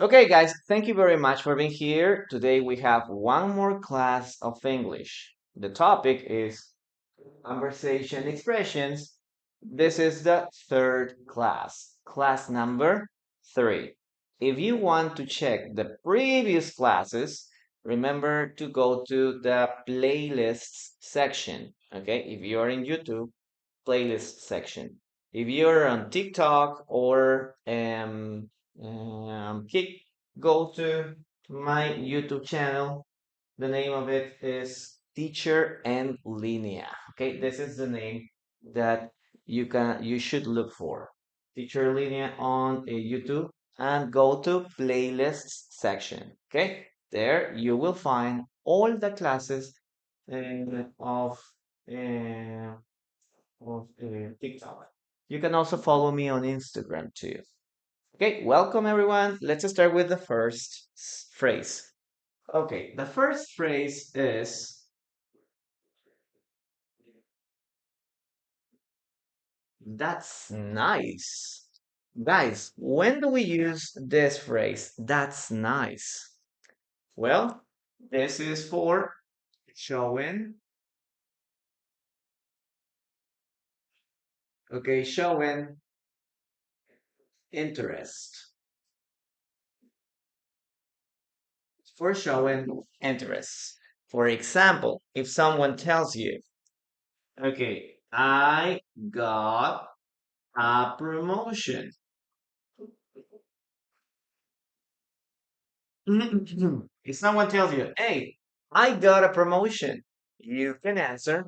Okay, guys, thank you very much for being here. Today we have one more class of English. The topic is conversation expressions. This is the third class, class number 3. If you want to check the previous classes, remember to go to the playlists section. Okay, if you are in YouTube, playlist section. If you're on TikTok or Kik, go to my YouTube channel. The name of it is Teacher and Linea. Okay, this is the name that you should look for. Teacher Linea on YouTube and go to playlists section. Okay, there you will find all the classes of uh, TikTok. You can also follow me on Instagram too. Okay, welcome everyone. Let's start with the first phrase. Okay, the first phrase is that's nice. Guys, when do we use this phrase? That's nice. Well, this is for showing, okay, showing interest. For showing interest. For example, if someone tells you, okay, I got a promotion. If someone tells you, hey, I got a promotion, you can answer,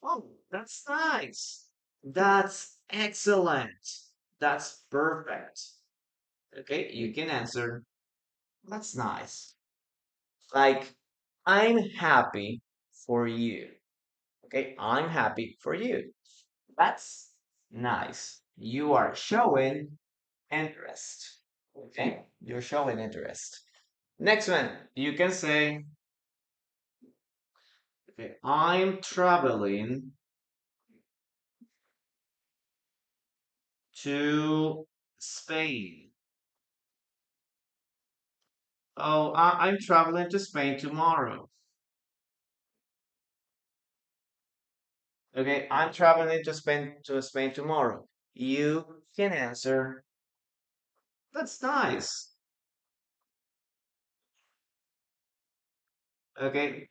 oh, that's nice. That's excellent. That's perfect. Okay, you can answer, that's nice. Like, I'm happy for you. Okay, I'm happy for you. That's nice. You are showing interest. Okay, you're showing interest. Next one, you can say, okay, I'm traveling to Spain. Oh, I'm traveling to Spain tomorrow. Okay, I'm traveling to Spain tomorrow. You can answer, that's nice. Okay,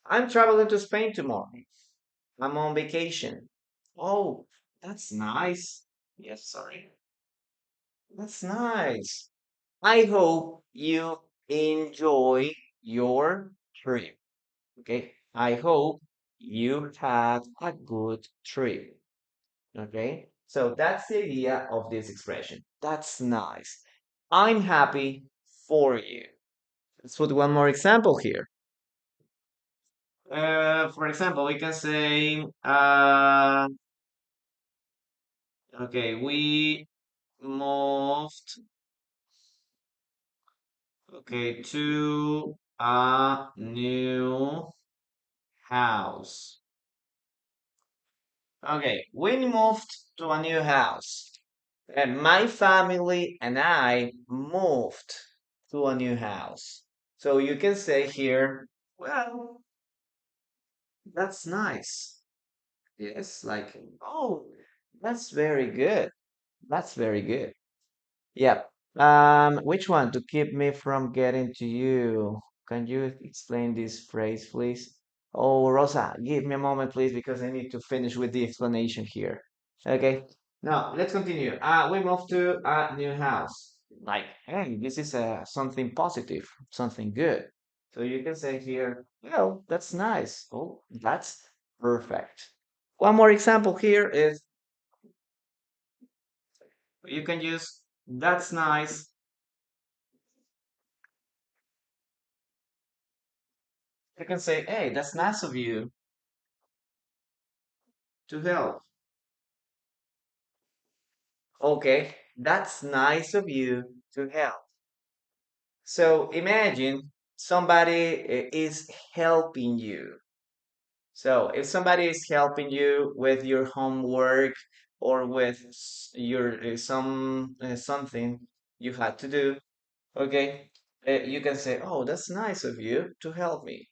I'm traveling to Spain tomorrow. I'm on vacation. Oh, that's nice. Yes, sorry. That's nice. I hope you enjoy your trip. Okay. I hope you had a good trip. Okay. So that's the idea of this expression. That's nice. I'm happy for you. Let's put one more example here. For example, we can say, okay, we moved, okay, to a new house. Okay, we moved to a new house. And my family and I moved to a new house. So you can say here, well, that's nice. Yes, like, oh, that's very good. That's very good. Yep. Which one to keep me from getting to you? Can you explain this phrase, please? Oh, Rosa, give me a moment, please, because I need to finish with the explanation here. Okay. Now, let's continue. We moved to a new house. Like, hey, this is something positive, something good. So you can say here, well, that's nice. Oh, that's perfect. One more example here is you can use that's nice. You can say, hey, that's nice of you to help. Okay, that's nice of you to help. So imagine somebody is helping you. So if somebody is helping you with your homework or with your something you had to do, Okay, you can say, "Oh, that's nice of you to help me."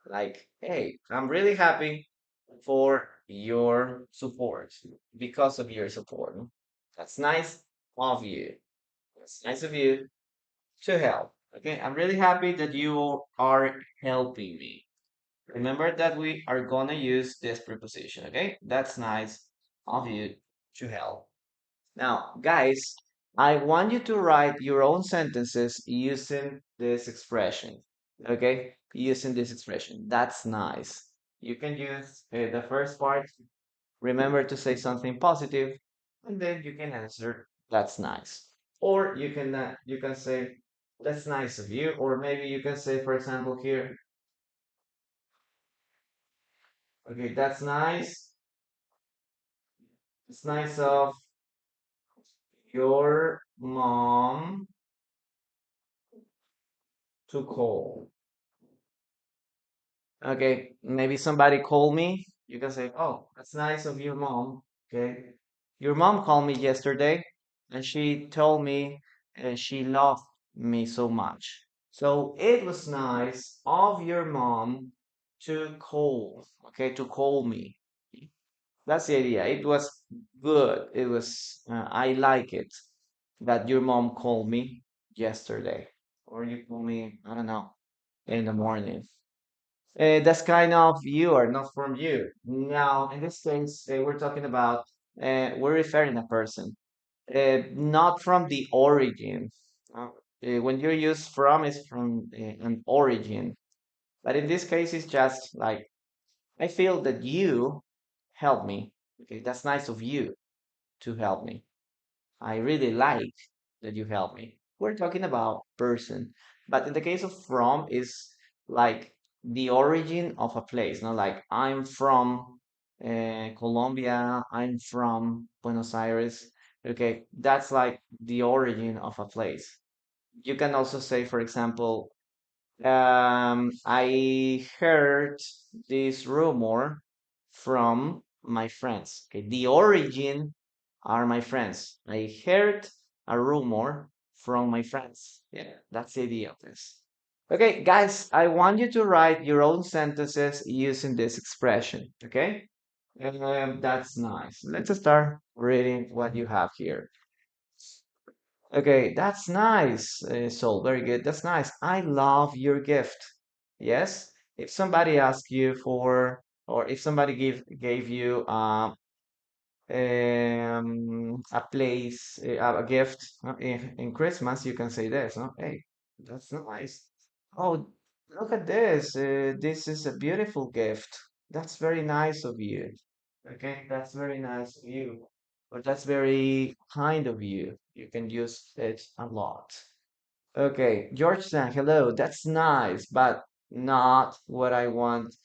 Like, "Hey, I'm really happy for your support because of your support. That's nice of you. That's nice of you to help." Okay, I'm really happy that you are helping me. Remember that we are gonna use this preposition, okay? That's nice of you to help. Now, guys, I want you to write your own sentences using this expression, okay? Using this expression. That's nice. You can use the first part. Remember to say something positive, and then you can answer, "That's nice." Or you can say, "That's nice of you," or maybe you can say, for example, here, okay, "That's nice. It's nice of your mom to call." Okay, maybe somebody called me. You can say, "Oh, that's nice of your mom." Okay. "Your mom called me yesterday and she told me she loved me so much. So it was nice of your mom to call." Okay, to call me. That's the idea. It was good. I like it that your mom called me yesterday. Or you call me, I don't know, in the morning. That's kind of you or not from you. Now, in this case, we're talking about, we're referring a person, not from the origin. When you use from, is from an origin. But in this case, it's just like, "I feel that you help me." Okay, that's nice of you to help me. "I really like that you help me." We're talking about person, but in the case of from is like the origin of a place, not like I'm from Colombia, I'm from Buenos Aires. Okay, that's like the origin of a place. You can also say, for example, "I heard this rumor from my friends." Okay, the origin are my friends. "I heard a rumor from my friends." Yeah, that's the idea of this. Okay, guys, I want you to write your own sentences using this expression. Okay, that's nice. Let's start reading what you have here. Okay, that's nice, Sol. Very good. That's nice. "I love your gift." Yes. If somebody asks you for, or if somebody gave you a place, a gift in Christmas, you can say this, no? "Hey, that's nice. Oh, look at this. This is a beautiful gift. That's very nice of you." Okay, "That's very nice of you." Or "That's very kind of you." You can use it a lot. Okay, Georgetown, hello. That's nice, but not what I want,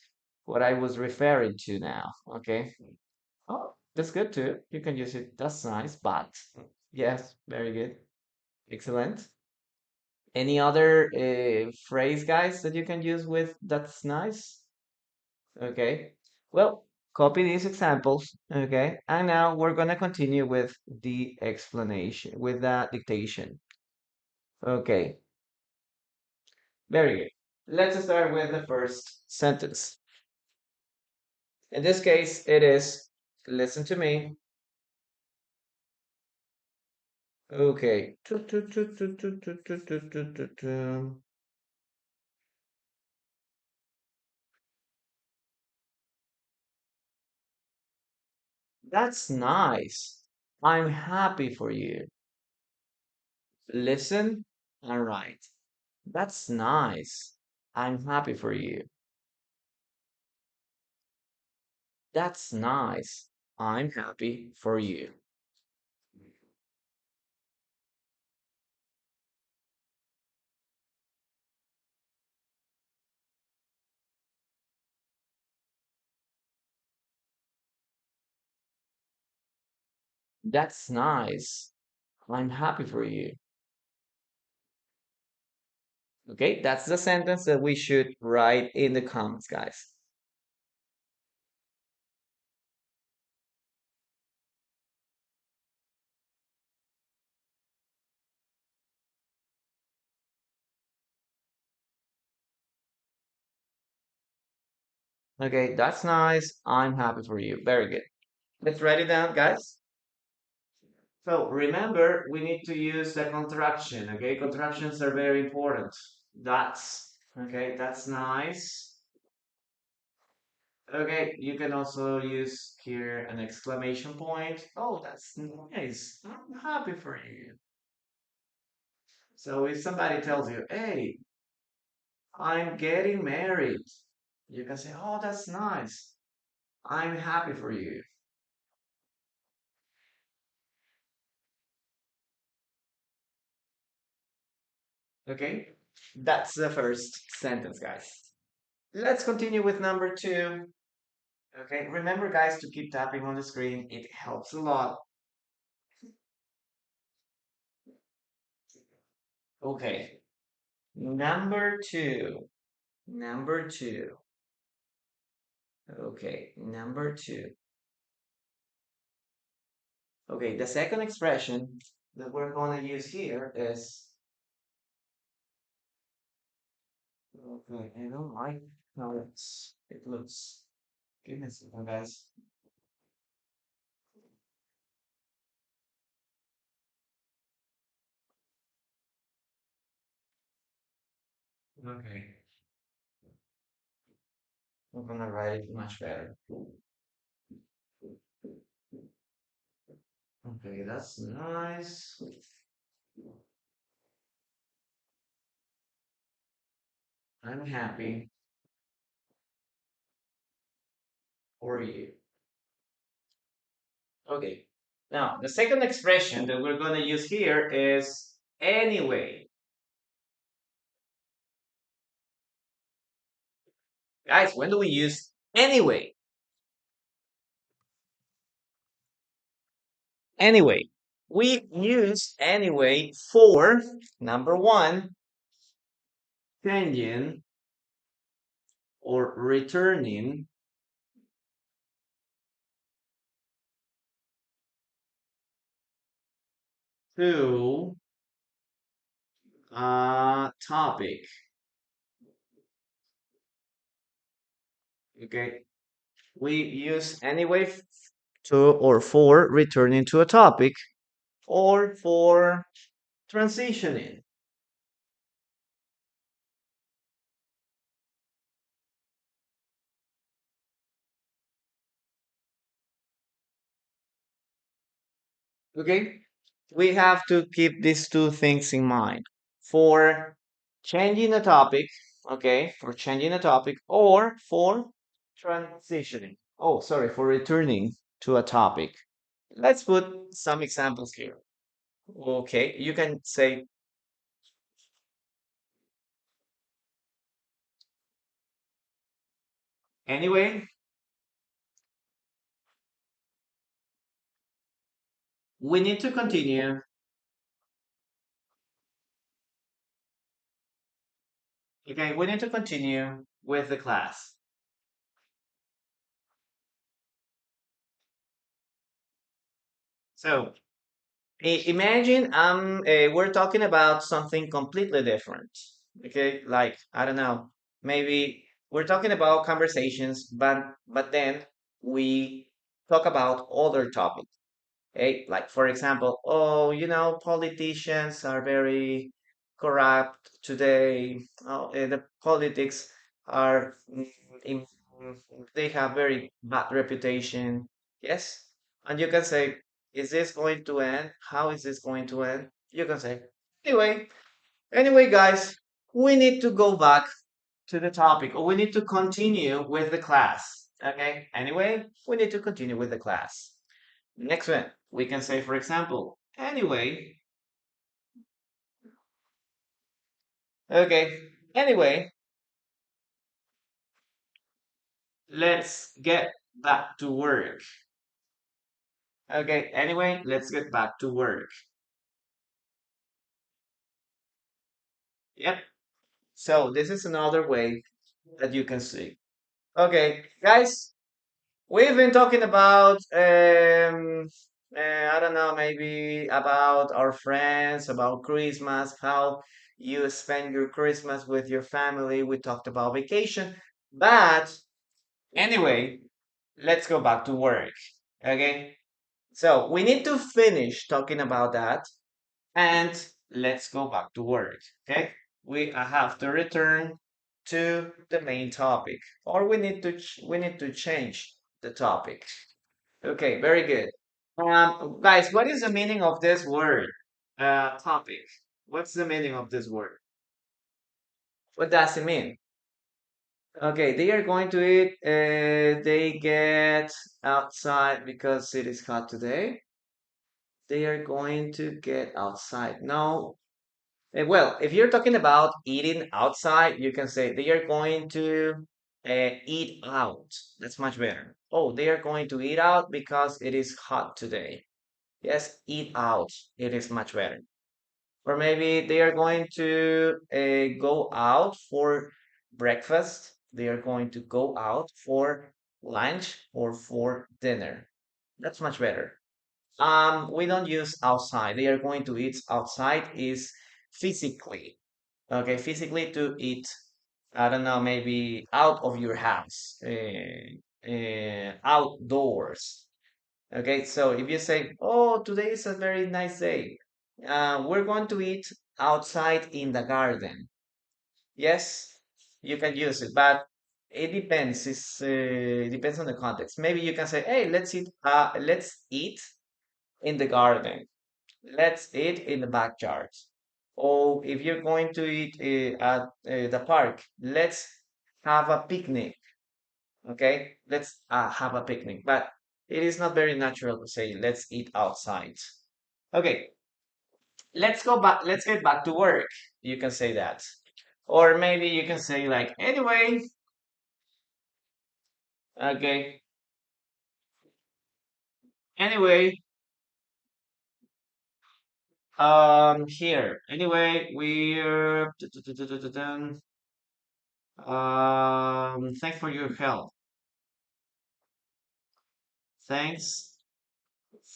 what I was referring to now. Okay. Oh, that's good too. You can use it. "That's nice, but." Yes, very good. Excellent. Any other phrase, guys, that you can use with "that's nice"? Okay. Well, copy these examples. Okay. And now we're going to continue with the explanation, with the dictation. Okay. Very good. Let's start with the first sentence. In this case, it is, listen to me. Okay. That's nice. I'm happy for you. Listen and write. That's nice. I'm happy for you. That's nice. I'm happy for you. That's nice. I'm happy for you. Okay, that's the sentence that we should write in the comments, guys. Okay, that's nice. I'm happy for you. Very good. Let's write it down, guys. So remember, we need to use the contraction. Okay, contractions are very important. That's okay. That's nice. Okay, you can also use here an exclamation point. Oh, that's nice. I'm happy for you. So if somebody tells you, hey, I'm getting married, you can say, oh, that's nice. I'm happy for you. Okay, that's the first sentence, guys. Let's continue with number two. Okay, remember, guys, to keep tapping on the screen. It helps a lot. Okay, number two. Number two. Okay, number two. Okay, the second expression that we're going to use here is, okay, I don't like how it looks. Give me a second, guys. Okay, I'm gonna write it much better. Okay, that's nice. I'm happy for you. Okay, now the second expression that we're gonna use here is anyway. Guys, when do we use anyway? Anyway, we use anyway for number one, changing or returning to a topic. Okay, we use anyway to or for returning to a topic or for transitioning. Okay, we have to keep these two things in mind for changing a topic, okay, for changing a topic or for transitioning. Oh, sorry, for returning to a topic. Let's put some examples here. Okay, you can say, anyway, we need to continue. Okay, we need to continue with the class. So imagine we're talking about something completely different. Okay, like I don't know, maybe we're talking about conversations, but then we talk about other topics. Okay, like for example, oh, politicians are very corrupt today. Oh, the politics are in, they have very bad reputation. Yes, and you can say, is this going to end? How is this going to end? You can say, anyway, guys, we need to go back to the topic, or we need to continue with the class. Okay, anyway, we need to continue with the class. Next one, we can say, for example, anyway, okay, anyway, let's get back to work. Okay, anyway, let's get back to work. Yep. So this is another way that you can see. Okay, guys, we've been talking about I don't know, maybe about our friends, about Christmas, how you spend your Christmas with your family. We talked about vacation, but Anyway, let's go back to work. Okay. So we need to finish talking about that and let's go back to work. Okay. I have to return to the main topic, or we need to change the topic. Okay, very good. Guys, what is the meaning of this word? Topic. What's the meaning of this word? What does it mean? Okay, they are going to eat. They get outside because it is hot today. They are going to get outside. No. Well, if you're talking about eating outside, you can say they are going to eat out. That's much better. Oh, they are going to eat out because it is hot today. Yes, eat out. It is much better. Or maybe they are going to go out for breakfast. They are going to go out for lunch or for dinner. That's much better. We don't use outside. They are going to eat outside is physically. Okay, physically to eat. I don't know, maybe out of your house, outdoors. Okay, so if you say, "Oh, today is a very nice day. We're going to eat outside in the garden." Yes, you can use it, but it depends. It depends on the context. Maybe you can say, "Hey, let's eat in the garden. Let's eat in the backyard." Or if you're going to eat at the park, let's have a picnic. Okay, let's have a picnic. But it is not very natural to say let's eat outside. Okay, let's go back. Let's get back to work. You can say that, or maybe you can say like anyway. Okay, anyway. Here. Anyway, we're. Thanks for your help. Thanks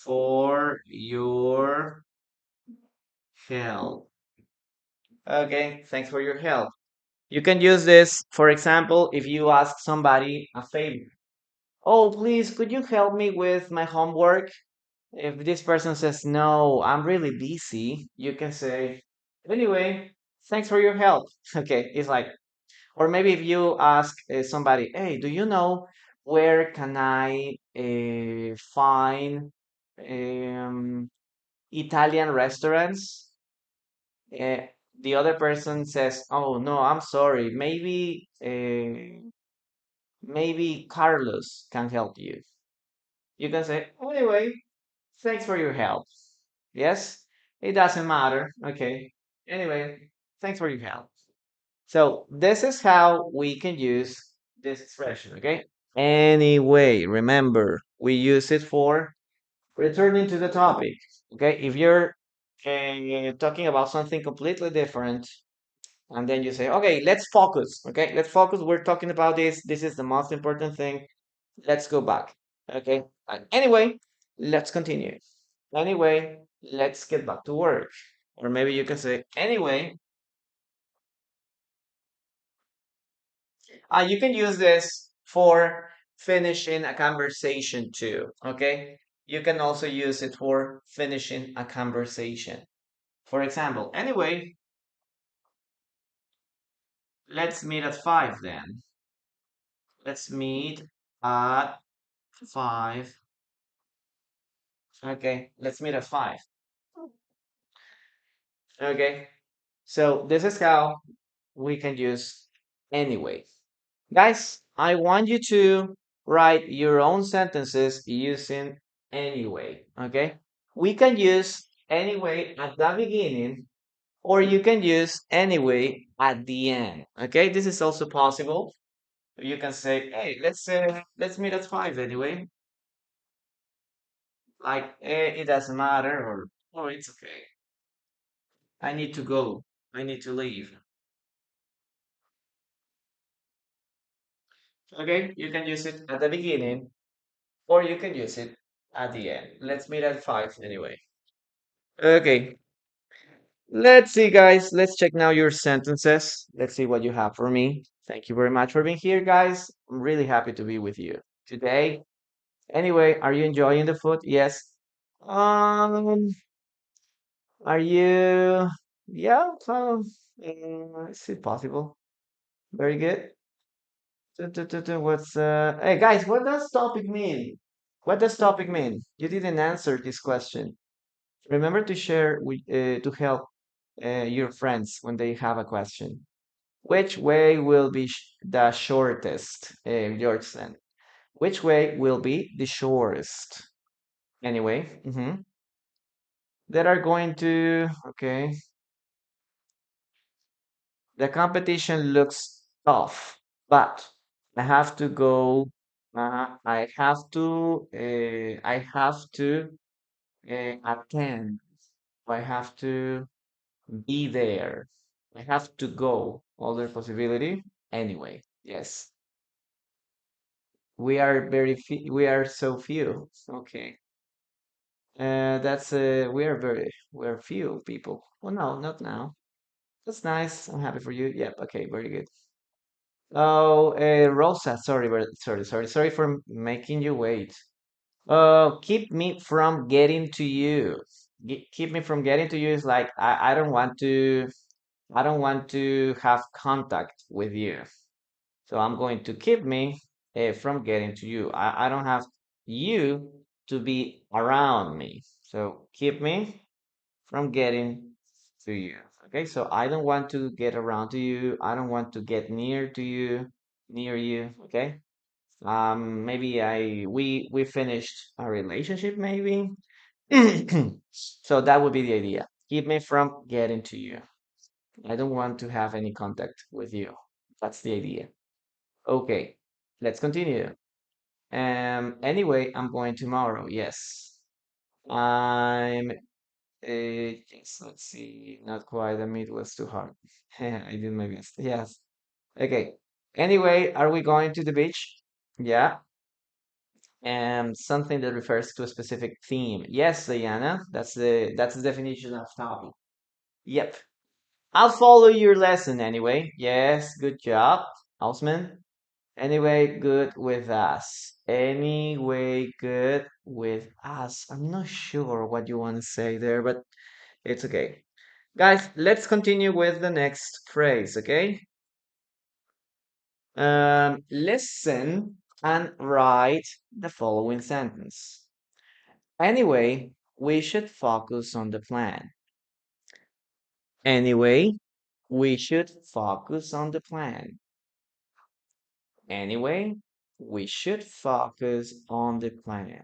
for your help. Okay, thanks for your help. You can use this, for example, if you ask somebody a favor. Oh, please, could you help me with my homework? If this person says, no, I'm really busy, you can say, anyway, thanks for your help. Okay, it's like, or maybe if you ask somebody, hey, do you know where can I find Italian restaurants? Uh, the other person says, oh, no, I'm sorry. Maybe Carlos can help you. You can say, anyway, thanks for your help. Yes, it doesn't matter. Okay. Anyway, thanks for your help. So this is how we can use this expression. Okay. Anyway, remember, we use it for returning to the topic. Okay. If you're talking about something completely different, and then you say, okay, let's focus. Okay. Let's focus. We're talking about this. This is the most important thing. Let's go back. Okay. Anyway, let's continue. Anyway, let's get back to work. Or maybe you can say, anyway, you can use this for finishing a conversation too. Okay. You can also use it for finishing a conversation. For example, anyway, let's meet at 5 then. Let's meet at 5. Okay. Let's meet at 5. Okay. So this is how we can use anyway. Guys, I want you to write your own sentences using anyway, okay? We can use anyway at the beginning, or you can use anyway at the end, okay? This is also possible. You can say, hey, let's meet at 5 anyway. Like, it doesn't matter, or, oh, it's okay. I need to go. I need to leave. Okay, you can use it at the beginning, or you can use it at the end. Let's meet at 5 anyway. Okay, let's see, guys. Let's check now your sentences. Let's see what you have for me. Thank you very much for being here, guys. I'm really happy to be with you today. Anyway, are you enjoying the food? Yes. Um, are you? Yeah. Is it possible? Very good. What's Hey guys, what does topic mean? What does topic mean? You didn't answer this question. Remember to share with to help your friends when they have a question. Which way will be the shortest, Georgeson? Which way will be the shortest? Anyway, that are going to, okay. The competition looks tough, but I have to go. I have to attend. I have to be there. I have to go. Other possibility. Anyway, yes. We are so few. Okay. We're few people. Well, no, not now. That's nice. I'm happy for you. Yep. Okay. Very good. Oh, Rosa. Sorry for making you wait. Keep me from getting to you. Keep me from getting to you is like I don't want to have contact with you. So I'm going to keep me from getting to you. I don't have you to be around me. So keep me from getting to you. Okay, so I don't want to get around to you. I don't want to get near you. Okay. Maybe we finished a relationship, maybe. So that would be the idea. Keep me from getting to you. I don't want to have any contact with you. That's the idea. Okay, let's continue. Anyway, I'm going tomorrow. Yes. I'm yes, let's see. Not quite. The meat was too hard. I did my best. Yes. Okay. Anyway, are we going to the beach? Yeah. And something that refers to a specific theme. Yes, Diana, that's the definition of topic. Yep. I'll follow your lesson anyway. Yes, good job, Osman. Anyway, good with us. Anyway, good with us. I'm not sure what you want to say there, but it's okay. Guys, let's continue with the next phrase, okay? Listen and write the following sentence. Anyway, we should focus on the plan. Anyway, we should focus on the plan. Anyway, we should focus on the plan.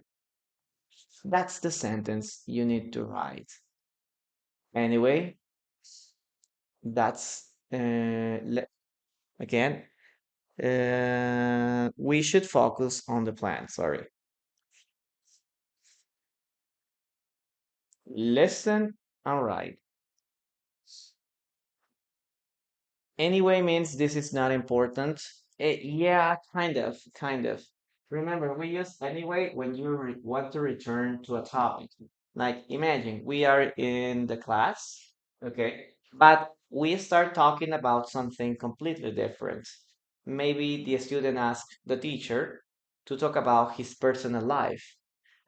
That's the sentence you need to write. Anyway, that's again. We should focus on the plan. Sorry. Listen. All right. Anyway means this is not important. Yeah, kind of. Remember, we use anyway when you want to return to a topic. Like imagine we are in the class, okay, but we start talking about something completely different. Maybe the student asks the teacher to talk about his personal life.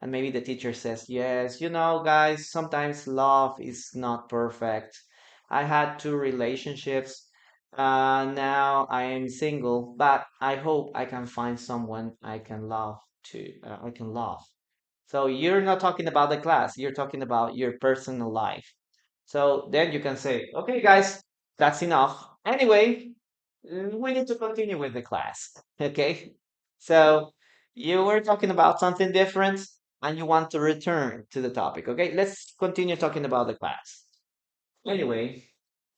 And maybe the teacher says, yes, guys, sometimes love is not perfect. I had two relationships. Now I am single, but I hope I can find someone I can love too. I can love. So you're not talking about the class, you're talking about your personal life. So then you can say, okay, guys, that's enough. Anyway, we need to continue with the class. Okay. So you were talking about something different and you want to return to the topic. Okay. Let's continue talking about the class. Anyway,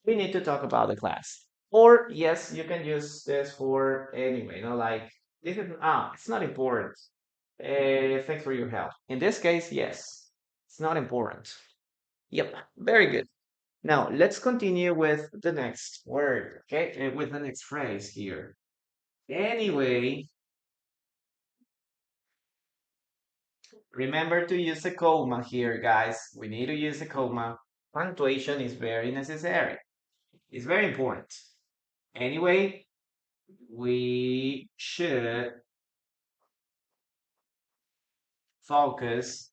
we need to talk about the class. Or yes, you can use this for anyway, like this is it's not important. Thanks for your help. In this case, yes, it's not important. Yep, very good. Now let's continue with the next word, okay? With the next phrase here. Anyway, remember to use a comma here, guys. We need to use a comma. Punctuation is very necessary. It's very important. Anyway, we should focus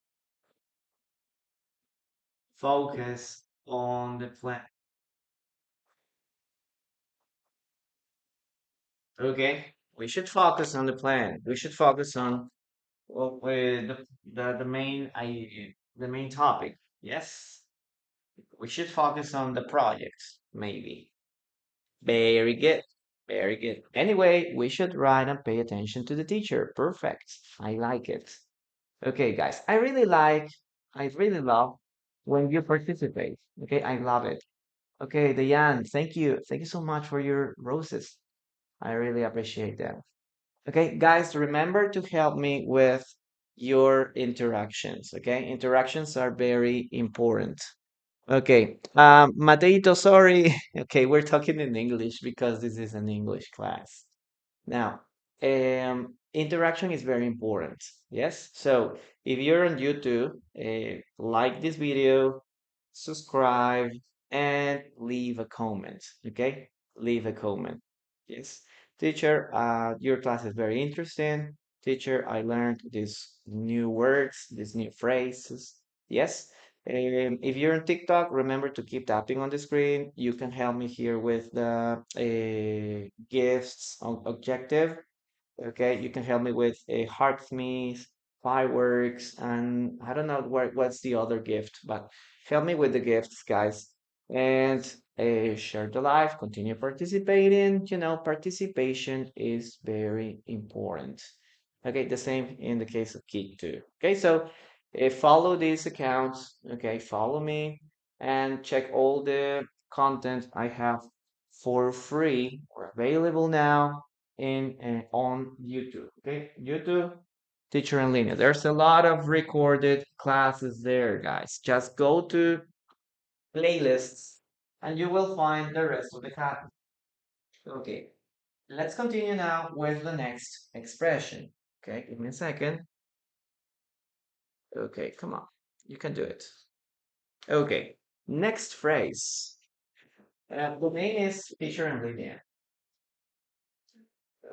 focus on the plan. Okay, we should focus on the plan. We should focus on with the main topic. Yes, we should focus on the project, maybe. Very good. Very good. Anyway, we should write and pay attention to the teacher. Perfect. I like it. Okay, guys, I really love when you participate. Okay, I love it. Okay, Diane, thank you. Thank you so much for your roses. I really appreciate them. Okay, guys, remember to help me with your interactions. Okay, interactions are very important. Okay, Mateito, sorry. Okay, we're talking in English because this is an English class. Now, interaction is very important. Yes. So if you're on YouTube, like this video, subscribe, and leave a comment. Okay. Leave a comment. Yes. Teacher, your class is very interesting. Teacher, I learned these new words, these new phrases. Yes. If you're on TikTok, remember to keep tapping on the screen. You can help me here with the gifts objective. Okay, you can help me with a heartsmith, fireworks, and I don't know what's the other gift, but help me with the gifts, guys. And share the live, continue participating. You know, participation is very important. Okay, the same in the case of Geek too. Okay, so follow these accounts. Okay, follow me and check all the content I have for free or available now in on YouTube. Okay, YouTube Teacher and Linear. There's a lot of recorded classes there, guys. Just go to playlists and you will find the rest of the class. Okay, let's continue now with the next expression. Okay, give me a second. Okay, come on, you can do it. Okay, next phrase. The name is Teacher and Linear.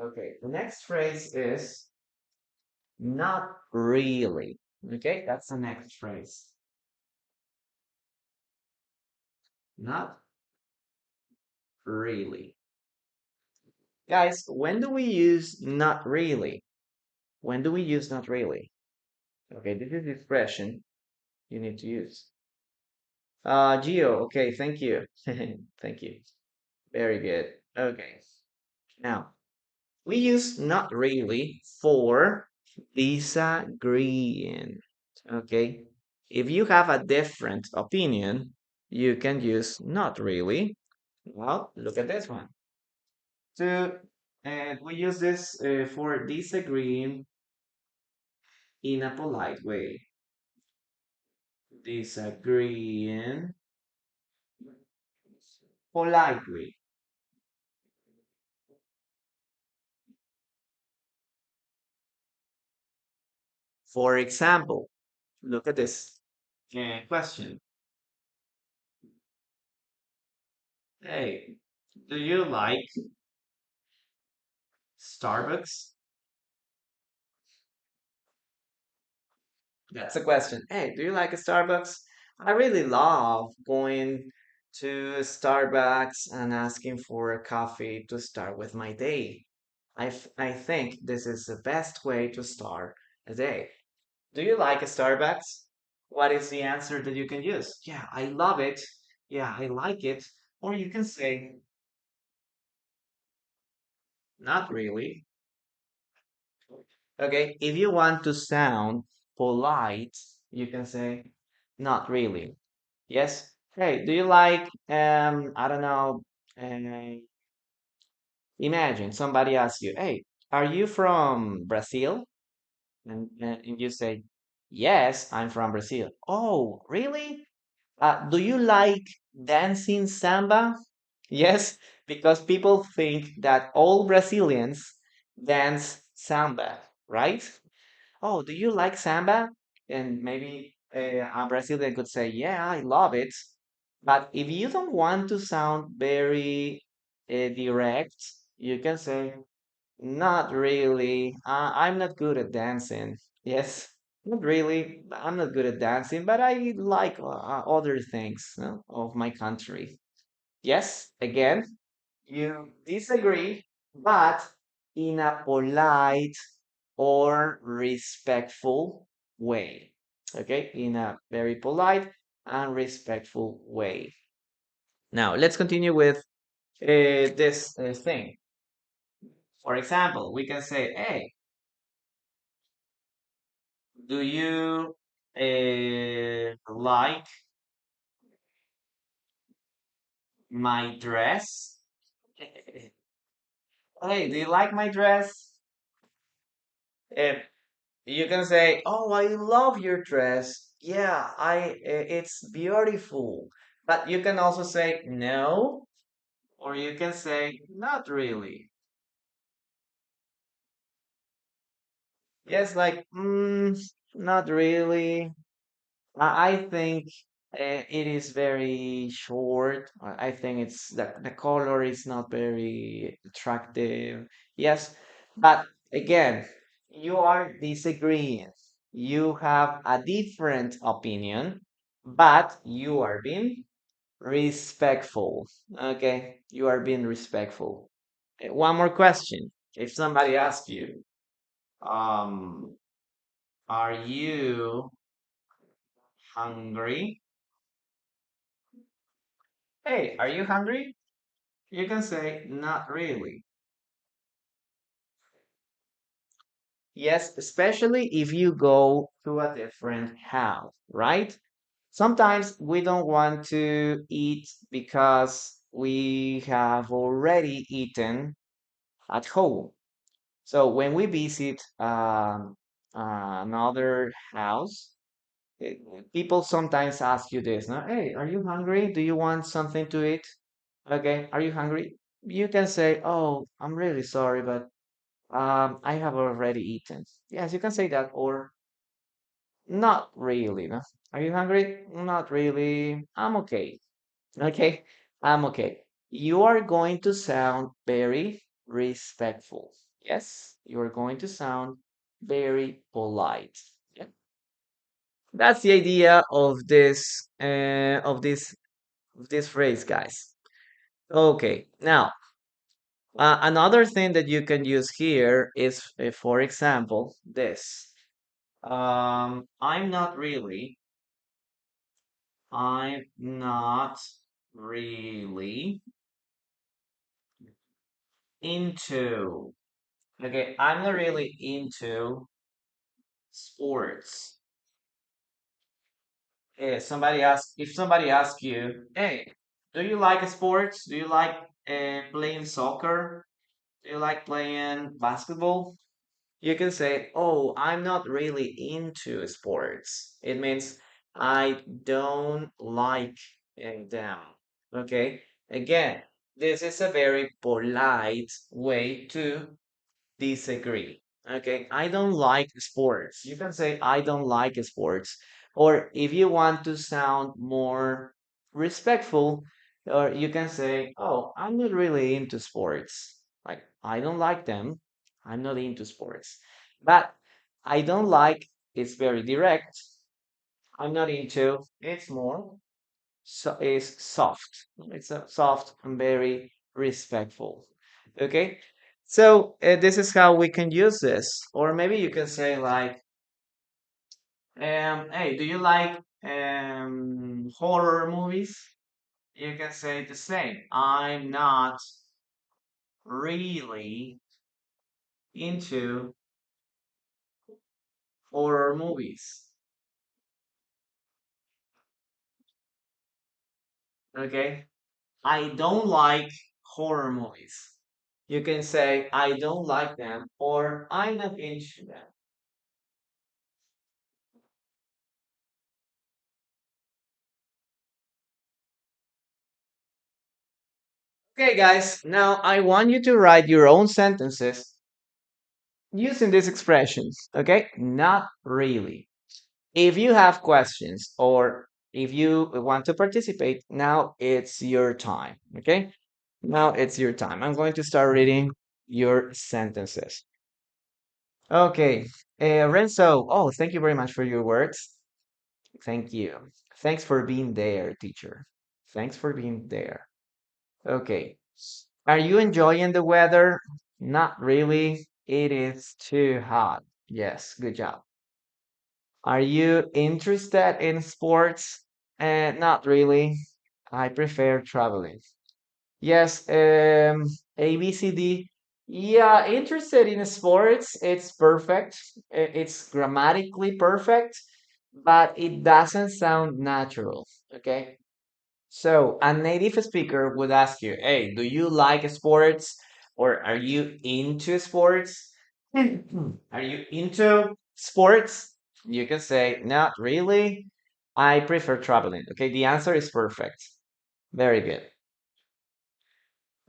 Okay, the next phrase is not really. Okay, that's the next phrase. Not really. Guys, when do we use not really? When do we use not really? Okay, this is the expression you need to use. Geo, okay, thank you. Thank you. Very good. Okay. Now, we use not really for disagreeing. Okay. If you have a different opinion, you can use not really. Well, look at this one. So, and we use this for disagreeing in a polite way. Disagreeing politely. For example, look at this question. Hey, do you like Starbucks? That's a question. Hey, do you like a Starbucks? I really love going to Starbucks and asking for a coffee to start with my day. I think this is the best way to start a day. Do you like a Starbucks? What is the answer that you can use? Yeah, I love it. Yeah, I like it. Or you can say, not really. Okay, if you want to sound polite, you can say, not really. Yes. Hey, do you like, I don't know, uh, imagine somebody asks you, hey, are you from Brazil? And you say, yes, I'm from Brazil. Oh, really? Do you like dancing samba? Yes, because people think that all Brazilians dance samba, right? Oh, do you like samba? And maybe a Brazilian could say, yeah, I love it. But if you don't want to sound very direct, You can say, not really. I'm not good at dancing. Yes, not really. I'm not good at dancing, but I like other things, no, of my country. Yes, again, you disagree, but in a polite or respectful way. Okay, in a very polite and respectful way. Now, let's continue with this thing. For example, we can say, hey, do you like my dress? Hey, do you like my dress? If you can say, "Oh, I love your dress. Yeah, it's beautiful." But you can also say no, or you can say not really. Yes, like not really. I think it is very short. I think it's the color is not very attractive. Yes, but again, you are disagreeing. You have a different opinion, but you are being respectful. Okay, you are being respectful. One more question. If somebody asks you, um, are you hungry? Hey, are you hungry? You can say, not really. Yes, especially if you go to a different house, right? Sometimes we don't want to eat because we have already eaten at home. So when we visit another house, eh, people sometimes ask you this, no? Hey, are you hungry? Do you want something to eat? Okay, are you hungry? You can say, oh, I'm really sorry, but I have already eaten. Yes, you can say that, or not really. No? Are you hungry? Not really. I'm okay. Okay, I'm okay. You are going to sound very respectful. Yes, you are going to sound very polite. Yeah. That's the idea of this phrase, guys. Okay, now another thing that you can use here is, for example, this. I'm not really. I'm not really into. Okay, I'm not really into sports. If somebody asks you, hey, do you like sports? Do you like playing soccer? Do you like playing basketball? You can say, oh, I'm not really into sports. It means I don't like them. Okay. Again, this is a very polite way to disagree. Okay. I don't like sports. You can say, I don't like sports. Or if you want to sound more respectful, or you can say, oh, I'm not really into sports. Like, I don't like them. I'm not into sports. But I don't like, it's very direct. I'm not into, it's more, so it's soft. It's a soft and very respectful. Okay. So this is how we can use this. Or maybe you can say like, hey, do you like horror movies? You can say the same. I'm not really into horror movies. Okay. I don't like horror movies. You can say, I don't like them, or I'm not into them. Okay, guys, now I want you to write your own sentences using these expressions. Okay, not really. If you have questions or if you want to participate, now it's your time. Okay, Now it's your time. I'm going to start reading your sentences. Okay, Renzo. Oh, thank you very much for your words. Thank you. Thanks for being there, teacher. Thanks for being there. Okay. Are you enjoying the weather? Not really. It is too hot. Yes, good job. Are you interested in sports? Not really. I prefer traveling. Yes, ABCD. Yeah, interested in sports. It's perfect. It's grammatically perfect, but it doesn't sound natural. Okay. So a native speaker would ask you, hey, do you like sports? Or are you into sports? Are you into sports? You can say, not really. I prefer traveling. Okay, the answer is perfect. Very good.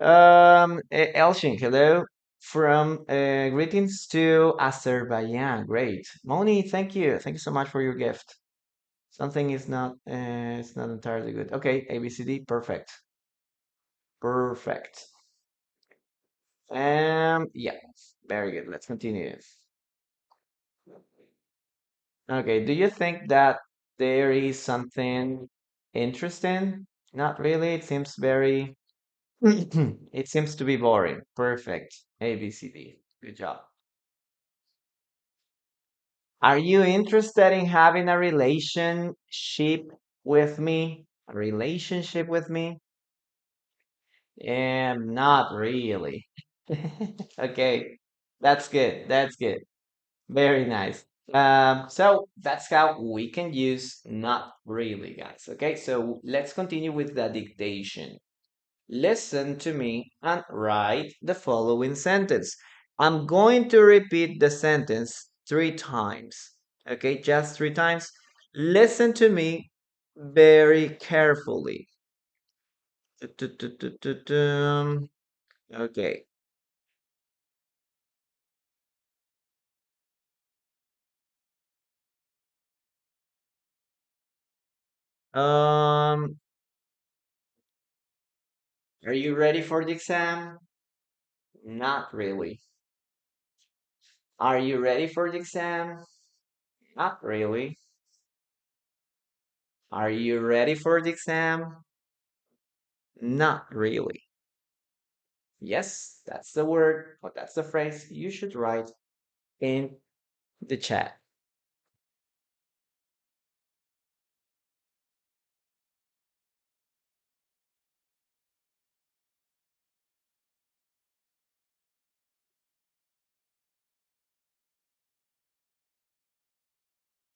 Elshin, hello from greetings to Azerbaijan. Great. Moni, thank you. Thank you so much for your gift. Something is not it's not entirely good. Okay, ABCD, perfect. Perfect. Yeah, very good. Let's continue. Okay, do you think that there is something interesting? Not really. It seems very it seems to be boring. Perfect. ABCD. Good job. Are you interested in having a relationship with me? A relationship with me? Not really. Okay, that's good. That's good. Very nice. So that's how we can use not really, guys. Okay, so let's continue with the dictation. Listen to me and write the following sentence. I'm going to repeat the sentence 3 times. Okay, just 3 times. Listen to me very carefully. Okay. Um, are you ready for the exam? Not really. Are you ready for the exam? Not really. Are you ready for the exam? Not really. Yes, that's the word, or that's the phrase you should write in the chat.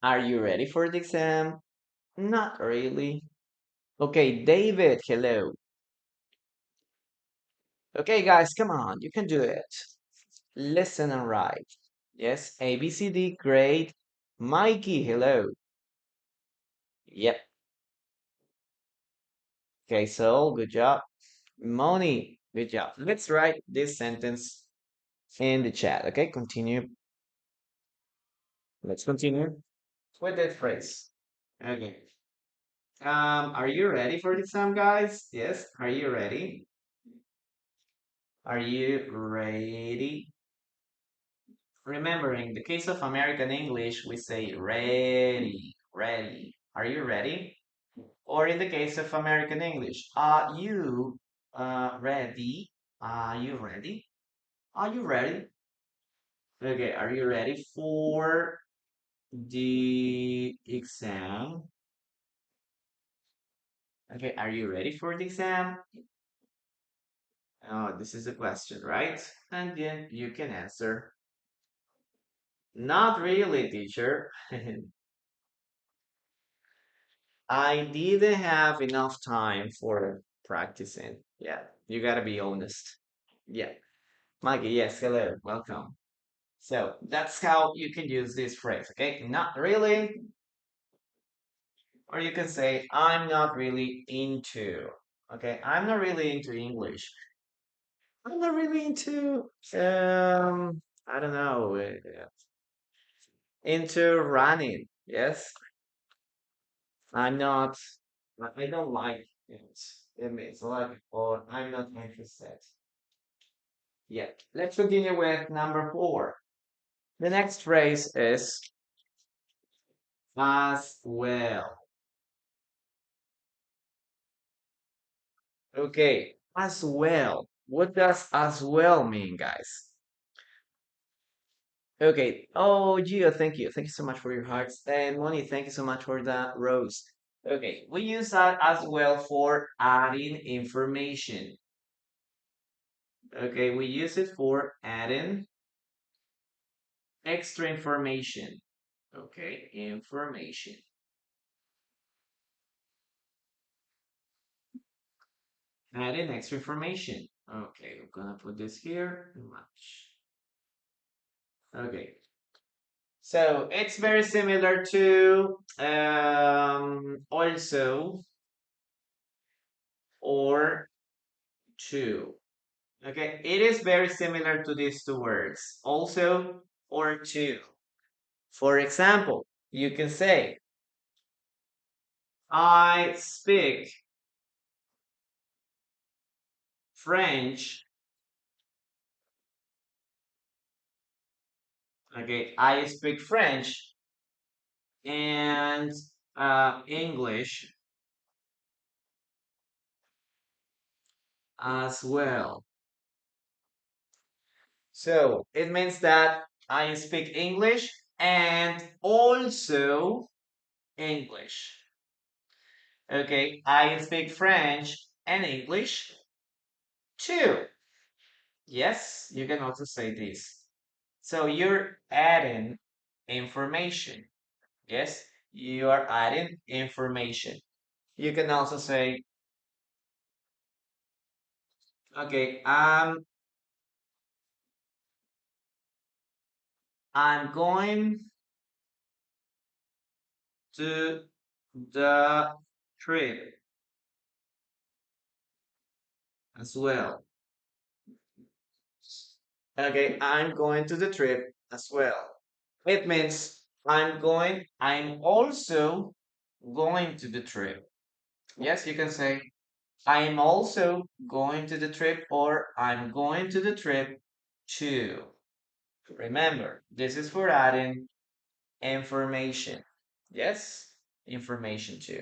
Are you ready for the exam? Not really. Okay, David, hello. Okay, guys, come on, you can do it. Listen and write. Yes, A, B, C, D, great. Mikey, hello. Yep. Okay, so good job. Moni, good job. Let's write this sentence in the chat. Okay, continue. Let's continue with that phrase. Okay. Are you ready for the exam, guys? Yes. Are you ready? Are you ready? Remember, in the case of American English, we say ready, ready. Are you ready? Or in the case of American English, are you ready? Are you ready? Are you ready? Okay, are you ready for the exam? Okay, are you ready for the exam? Oh, this is a question, right? And then you can answer. Not really, teacher. I didn't have enough time for practicing. Yeah, you gotta be honest. Yeah. Mikey, yes, hello, welcome. So that's how you can use this phrase, okay? Not really, or you can say, I'm not really into. Okay, I'm not really into English. I'm not really into, I don't know, into running. Yes, I'm not, I don't like it. It means like, or I'm not interested. Yeah. Let's continue with number 4. The next phrase is as well. Okay, as well. What does as well mean, guys? Okay. Oh, Gio, thank you. Thank you so much for your hearts. And Moni, thank you so much for that rose. Okay, we use that as well for adding information. Okay, we use it for adding extra information. Okay, information. Adding extra information. Okay, I'm gonna put this here. Much. Okay. So it's very similar to also or to. Okay, it is very similar to these two words, also or to. For example, you can say, I speak French. Okay, I speak French and English as well. So it means that I speak English and also English. Okay, I speak French and English too. Yes, you can also say this. So you're adding information. Yes, you are adding information. You can also say, okay, I'm going to the trip as well. Okay, I'm going to the trip as well. It means I'm also going to the trip. Yes, you can say, I'm also going to the trip or I'm going to the trip too. Remember, this is for adding information. Yes, information too.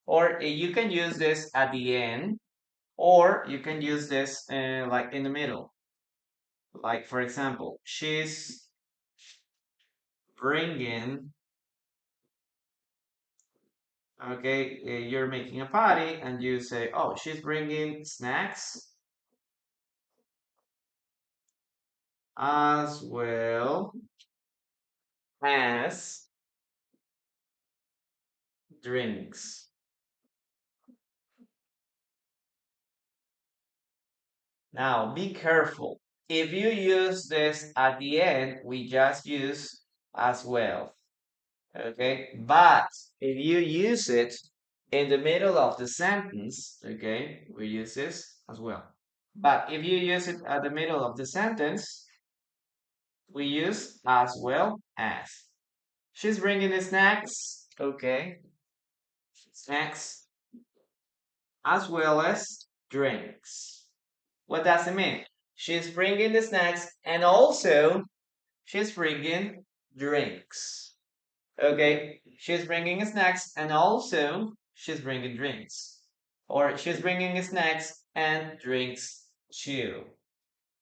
Or you can use this at the end, or you can use this like in the middle. Like, for example, she's bringing, okay, you're making a party and you say, oh, she's bringing snacks as well as drinks. Now, be careful. If you use this at the end, we just use as well. Okay, but if you use it in the middle of the sentence, okay, we use this as well. But if you use it at the middle of the sentence, we use as well as. She's bringing the snacks, okay, snacks as well as drinks. What does it mean? She's bringing the snacks and also she's bringing drinks. Okay, she's bringing snacks and also she's bringing drinks. Or she's bringing snacks and drinks too.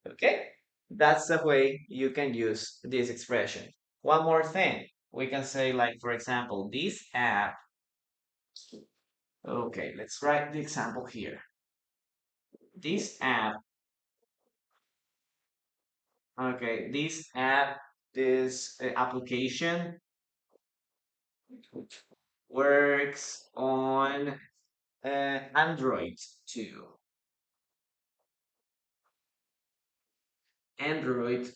Okay, that's the way you can use this expression. One more thing, we can say like, for example, this app. Okay, let's write the example here. This app, okay, this application works on Android too. Android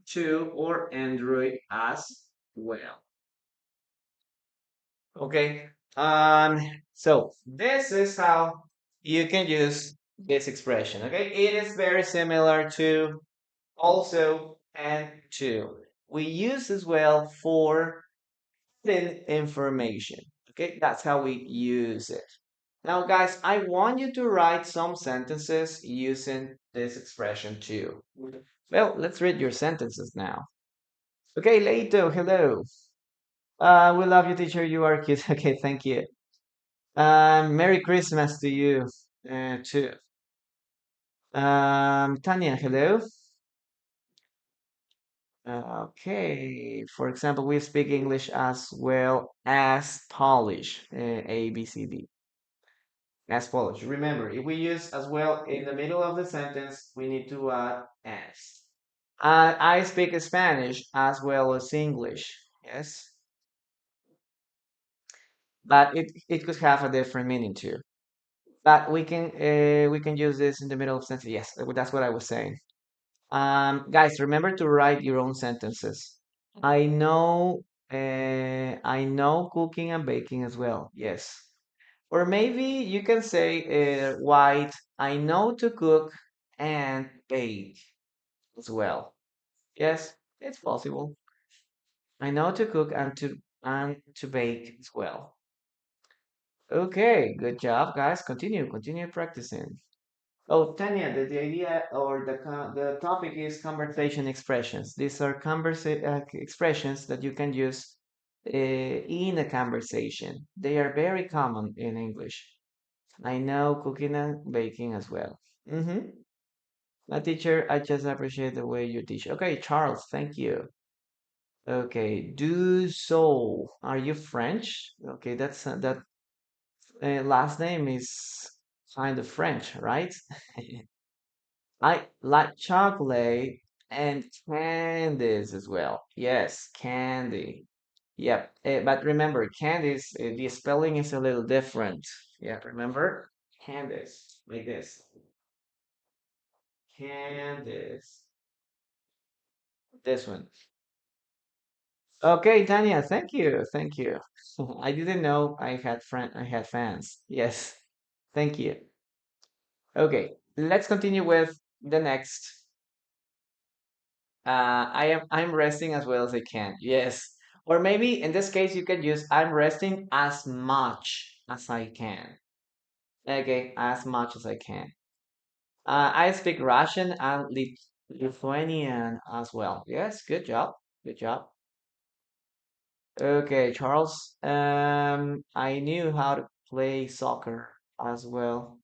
too, or Android as well. Okay. So this is how you can use this expression. Okay, it is very similar to also and to. We use as well for information. Okay, that's how we use it. Now, guys, I want you to write some sentences using this expression too. Well, let's read your sentences now. Okay, Leito, hello. We love you, teacher. You are cute. Okay, thank you. Merry Christmas to you, too. Tanya, hello. Okay, for example, we speak English as well as Polish, A, B, C, D, as Polish. Remember, if we use as well in the middle of the sentence, we need to add as. I speak Spanish as well as English, yes, but it could have a different meaning too. But we can use this in the middle of sentence. Yes, that's what I was saying. Guys, remember to write your own sentences. I know, I know cooking and baking as well. Yes. Or maybe you can say, white, I know to cook and bake as well. Yes, it's possible. I know to cook and to bake as well. Okay, good job, guys. Continue practicing. Oh, Tanya, the idea or the topic is conversation expressions. These are expressions that you can use in a conversation. They are very common in English. I know cooking and baking as well. Mm-hmm. My teacher, I just appreciate the way you teach. Okay, Charles, thank you. Okay, do so. Are you French? Okay, that last name is kind of French, right? I like chocolate and candies as well. Yes, candy. Yep. But remember, candies, the spelling is a little different. Yeah, remember? Candies, like this. Candies. This one. Okay, Tanya, thank you. Thank you. I didn't know I had fans. Yes. Thank you. Okay, let's continue with the next. I'm resting as well as I can. Yes. Or maybe in this case you can use I'm resting as much as I can. Okay, as much as I can. I speak Russian and Lithuanian as well. Yes, good job. Good job. Okay, Charles. I knew how to play soccer as well.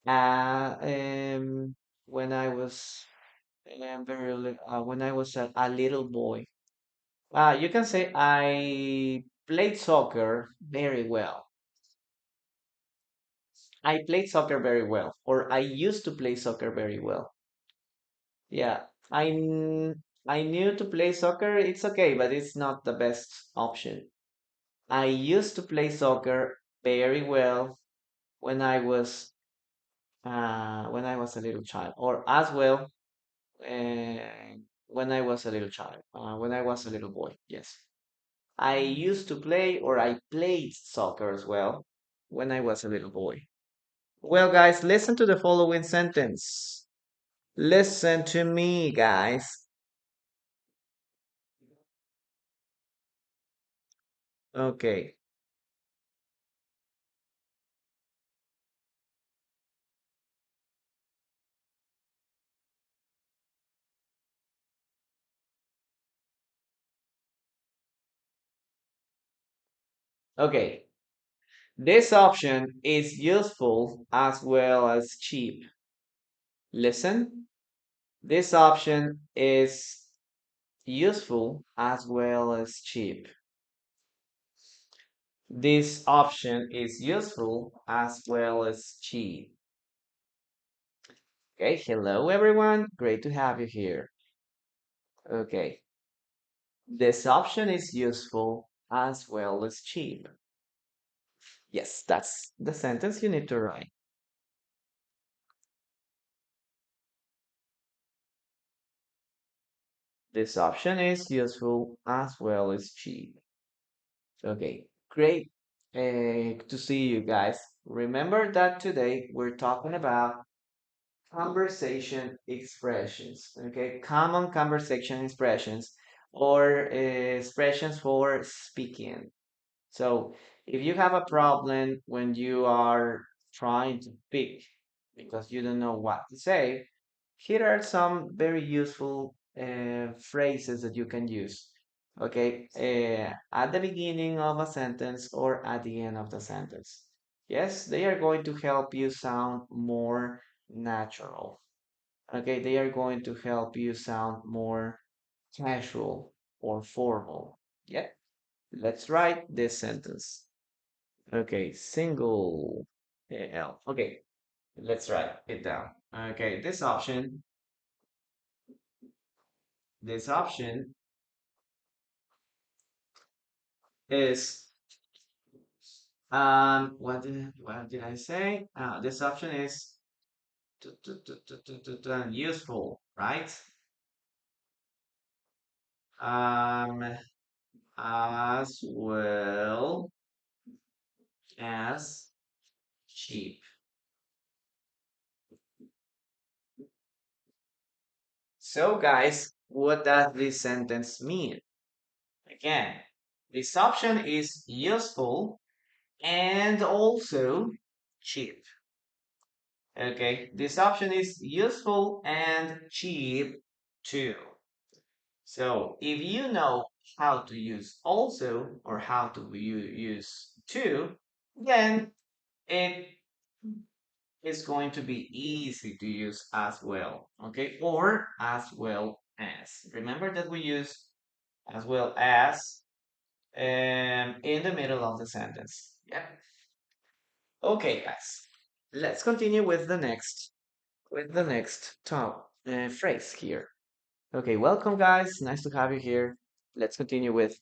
Uh, um, when I was when I was a little boy. You can say I played soccer very well. I played soccer very well, or I used to play soccer very well. Yeah, I knew to play soccer. It's okay, but it's not the best option. I used to play soccer very well when when I was a little child, or as well when I was a little child, when I was a little boy. Yes. I used to play or I played soccer as well when I was a little boy. Well, guys, listen to the following sentence. Listen to me, guys. Okay. Okay. This option is useful as well as cheap. Listen. This option is useful as well as cheap. This option is useful as well as cheap. Okay, hello everyone. Great to have you here. Okay, this option is useful as well as cheap. Yes, that's the sentence you need to write. This option is useful as well as cheap. Okay, great to see you guys. Remember that today we're talking about conversation expressions, okay? Common conversation expressions or expressions for speaking. So if you have a problem when you are trying to pick because you don't know what to say, here are some very useful phrases that you can use. Okay, at the beginning of a sentence or at the end of the sentence. Yes, they are going to help you sound more natural. Okay, they are going to help you sound more casual or formal. Yeah, let's write this sentence. Okay, single L. Okay, let's write it down. Okay, this option is what did I say? This option is useful, right? Um, as well as cheap. So, guys, what does this sentence mean? Again, this option is useful and also cheap. Okay, this option is useful and cheap too. So if you know how to use also or how to use to, then it is going to be easy to use as well. Okay, or as well as. Remember that we use as well as in the middle of the sentence. Yeah. Okay, guys. Let's continue with the next top phrase here. Okay, welcome guys. Nice to have you here. Let's continue with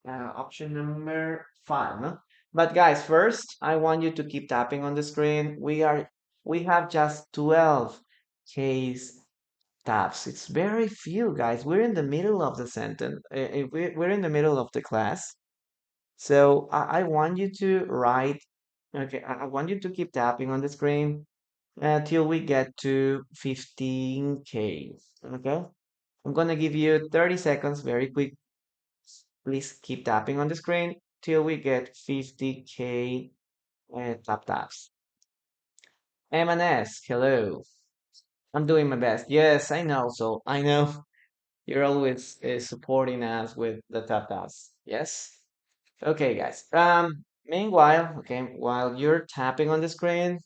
option number 5. Huh? But guys, first I want you to keep tapping on the screen. We have just 12 case taps. It's very few, guys. We're in the middle of the sentence. We're in the middle of the class. So I want you to write. Okay, I want you to keep tapping on the screen until we get to 15K. Okay? I'm gonna give you 30 seconds, very quick. Please keep tapping on the screen till we get 50K taps. M&S, hello. I'm doing my best. Yes, I know. So I know you're always supporting us with the taps. Yes. Okay, guys. Meanwhile, okay, while you're tapping on the screen,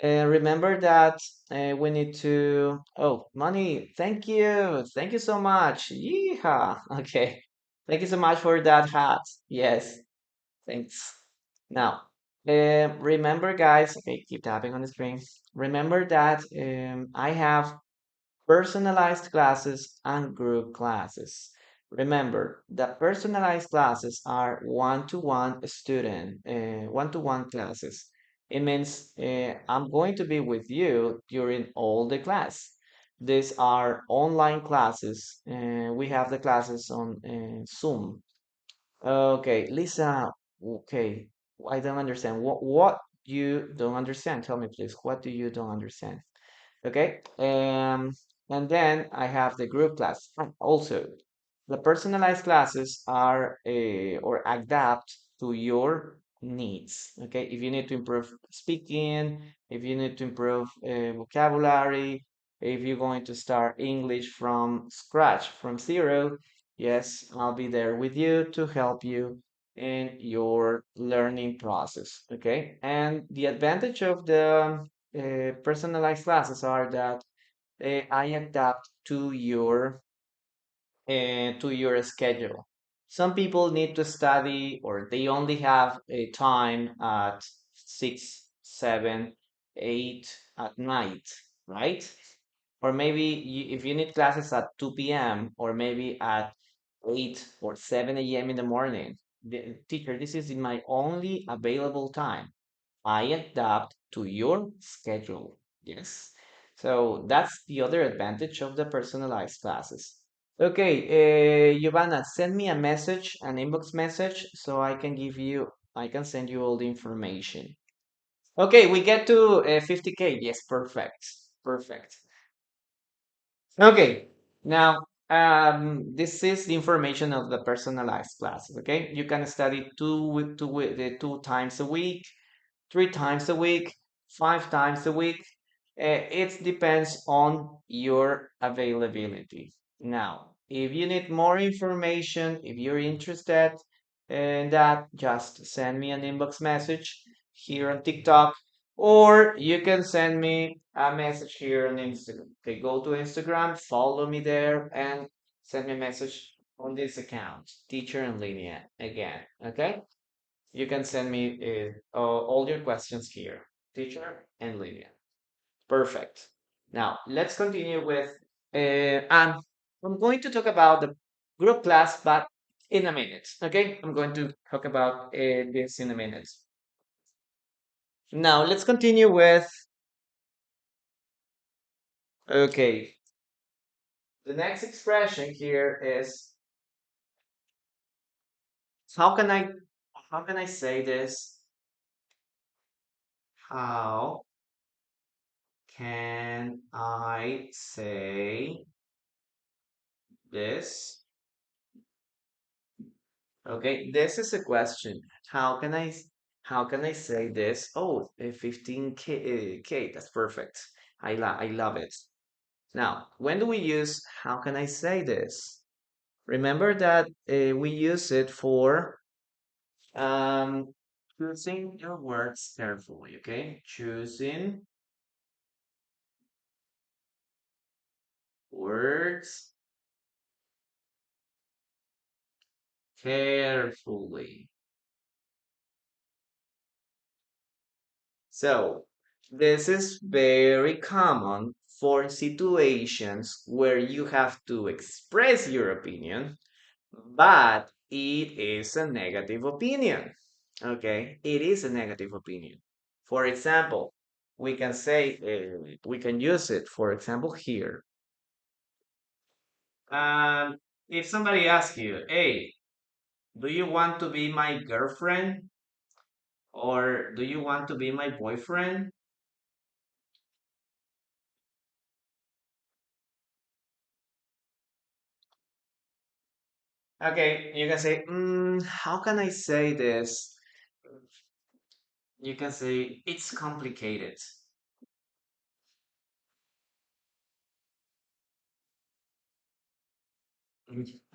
remember that we need to. Oh, money. Thank you. Thank you so much. Yeehaw. Okay. Thank you so much for that hat. Yes. Thanks. Now, remember, guys. Okay, keep tapping on the screen. Remember that I have personalized classes and group classes. Remember that personalized classes are one-to-one student, one-to-one classes. It means I'm going to be with you during all the class. These are online classes. We have the classes on Zoom. Okay, Lisa. Okay, I don't understand. What you don't understand? Tell me, please. What do you don't understand? Okay. And then I have the group class. Also, the personalized classes are or adapt to your needs. Okay. If you need to improve speaking, if you need to improve vocabulary, if you're going to start English from scratch, from zero, yes, I'll be there with you to help you in your learning process. Okay. And the advantage of the personalized classes are that I adapt to your schedule. Some people need to study or they only have a time at 6, 7, 8 at night, right? Or maybe if you need classes at 2 p.m. or maybe at 8 or 7 a.m. in the morning, the teacher, this is my only available time. I adapt to your schedule. Yes. So that's the other advantage of the personalized classes. Okay, Giovanna, send me a message, an inbox message, so I can send you all the information. Okay, we get to 50K. Yes, perfect. Perfect. Okay, now this is the information of the personalized classes. Okay, you can study two times a week. 3 times a week, 5 times a week. It depends on your availability. Now, if you need more information, if you're interested in that, just send me an inbox message here on TikTok, or you can send me a message here on Instagram. Okay, go to Instagram, follow me there, and send me a message on this account, Teacher and Linear, again. Okay? You can send me all your questions here, Teacher and Linear. Perfect. Now, let's continue with, I'm going to talk about the group class, but in a minute. Okay? I'm going to talk about this in a minute. Now, let's continue with, okay, the next expression here is, how can I, how can I say this? How can I say this? Okay, this is a question. How can I say this? Oh, 15K, K, that's perfect. I love it. Now, when do we use how can I say this? Remember that we use it for um choosing your words carefully, okay? Choosing words carefully. So, this is very common for situations where you have to express your opinion, but it is a negative opinion. Okay, it is a negative opinion. For example, we can say, we can use it, for example, here. Um, if somebody asks you, hey, do you want to be my girlfriend or do you want to be my boyfriend? Okay, you can say, how can I say this? You can say, it's complicated.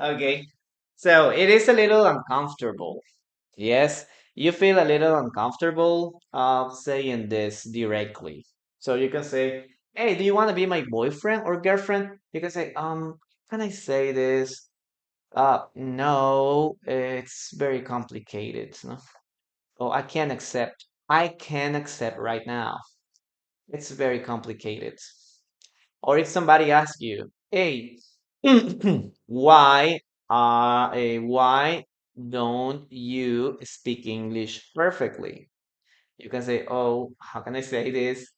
Okay, so it is a little uncomfortable. Yes, you feel a little uncomfortable saying this directly. So you can say, hey, do you want to be my boyfriend or girlfriend? You can say, can I say this? No, it's very complicated. No? Oh, I can't accept right now. It's very complicated. Or if somebody asks you, hey, why don't you speak English perfectly? You can say, oh, how can I say this?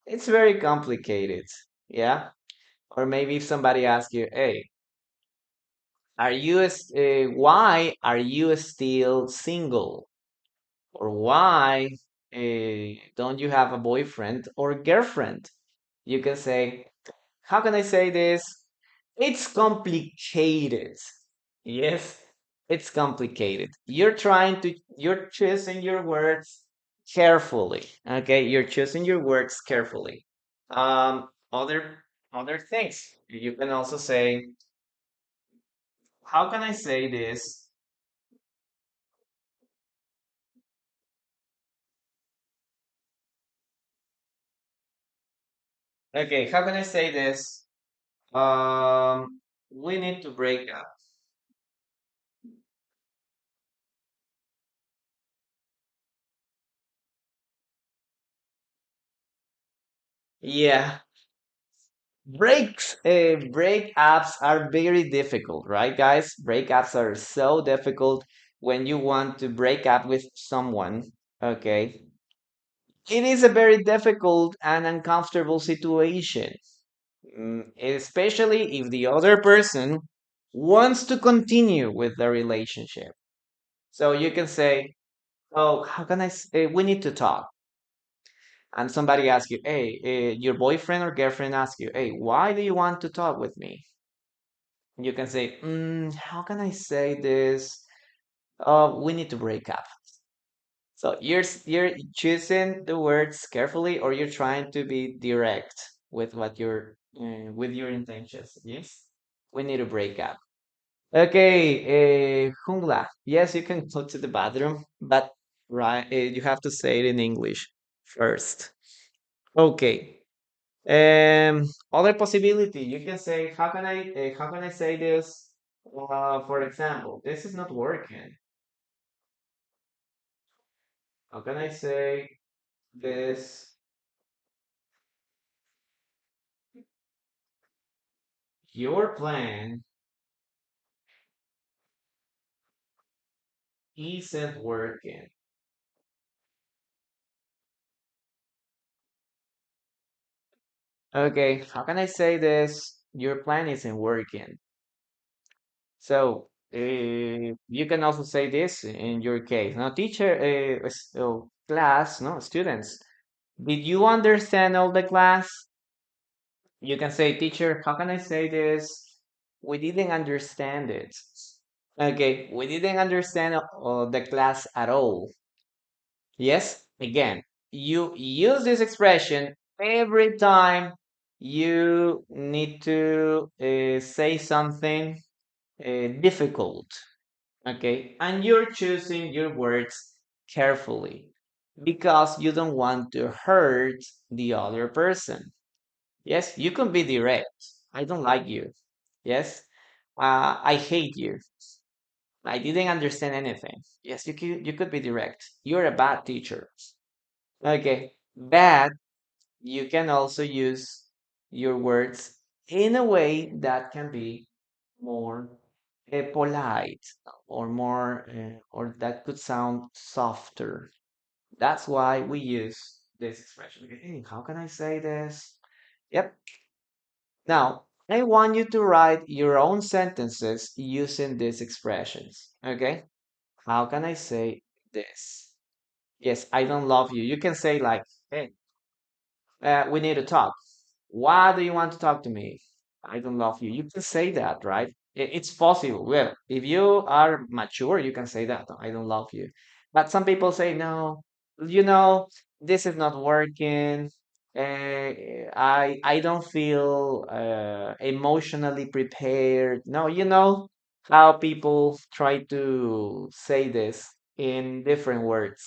It's very complicated. Yeah. Or maybe if somebody asks you, hey, why are you still single? Or why don't you have a boyfriend or girlfriend? You can say, how can I say this? It's complicated. Yes, it's complicated. You're choosing your words carefully. Okay, you're choosing your words carefully. Other things. You can also say, how can I say this? Okay, how can I say this? We need to break up. Yeah, breakups are very difficult, right, guys? Breakups are so difficult when you want to break up with someone. Okay, it is a very difficult and uncomfortable situation, especially if the other person wants to continue with the relationship. So you can say, "Oh, how can we need to talk." And somebody asks you, "Hey, your boyfriend or girlfriend asks you, hey, why do you want to talk with me?" You can say, how can I say this? We need to break up. So you're choosing the words carefully, or you're trying to be direct with what you're with your intentions. Yes, we need to break up. Okay, Jungla. Yes, you can go to the bathroom, but right, you have to say it in English first. Okay. Other possibility, you can say, how can I say this? For example, this is not working. How can I say this? Your plan isn't working. Okay, how can I say this? Your plan isn't working. So you can also say this in your case. Now, teacher, class, no, students, did you understand all the class? You can say, teacher, how can I say this? We didn't understand it. Okay, we didn't understand the class at all. Yes, again, you use this expression every time you need to say something difficult. Okay, and you're choosing your words carefully because you don't want to hurt the other person. Yes, you can be direct. I don't like you. Yes, I hate you. I didn't understand anything. Yes, you could be direct. You're a bad teacher. Okay, bad. You can also use your words in a way that can be more polite or more or that could sound softer. That's why we use this expression. Okay, hey, how can I say this? Yep. Now, I want you to write your own sentences using these expressions. Okay? How can I say this? Yes, I don't love you. You can say like, hey, we need to talk. Why do you want to talk to me? I don't love you. You can say that, right? It's possible. Well, if you are mature, you can say that. I don't love you. But some people say, no, you know, this is not working. I don't feel emotionally prepared. No, you know how people try to say this in different words.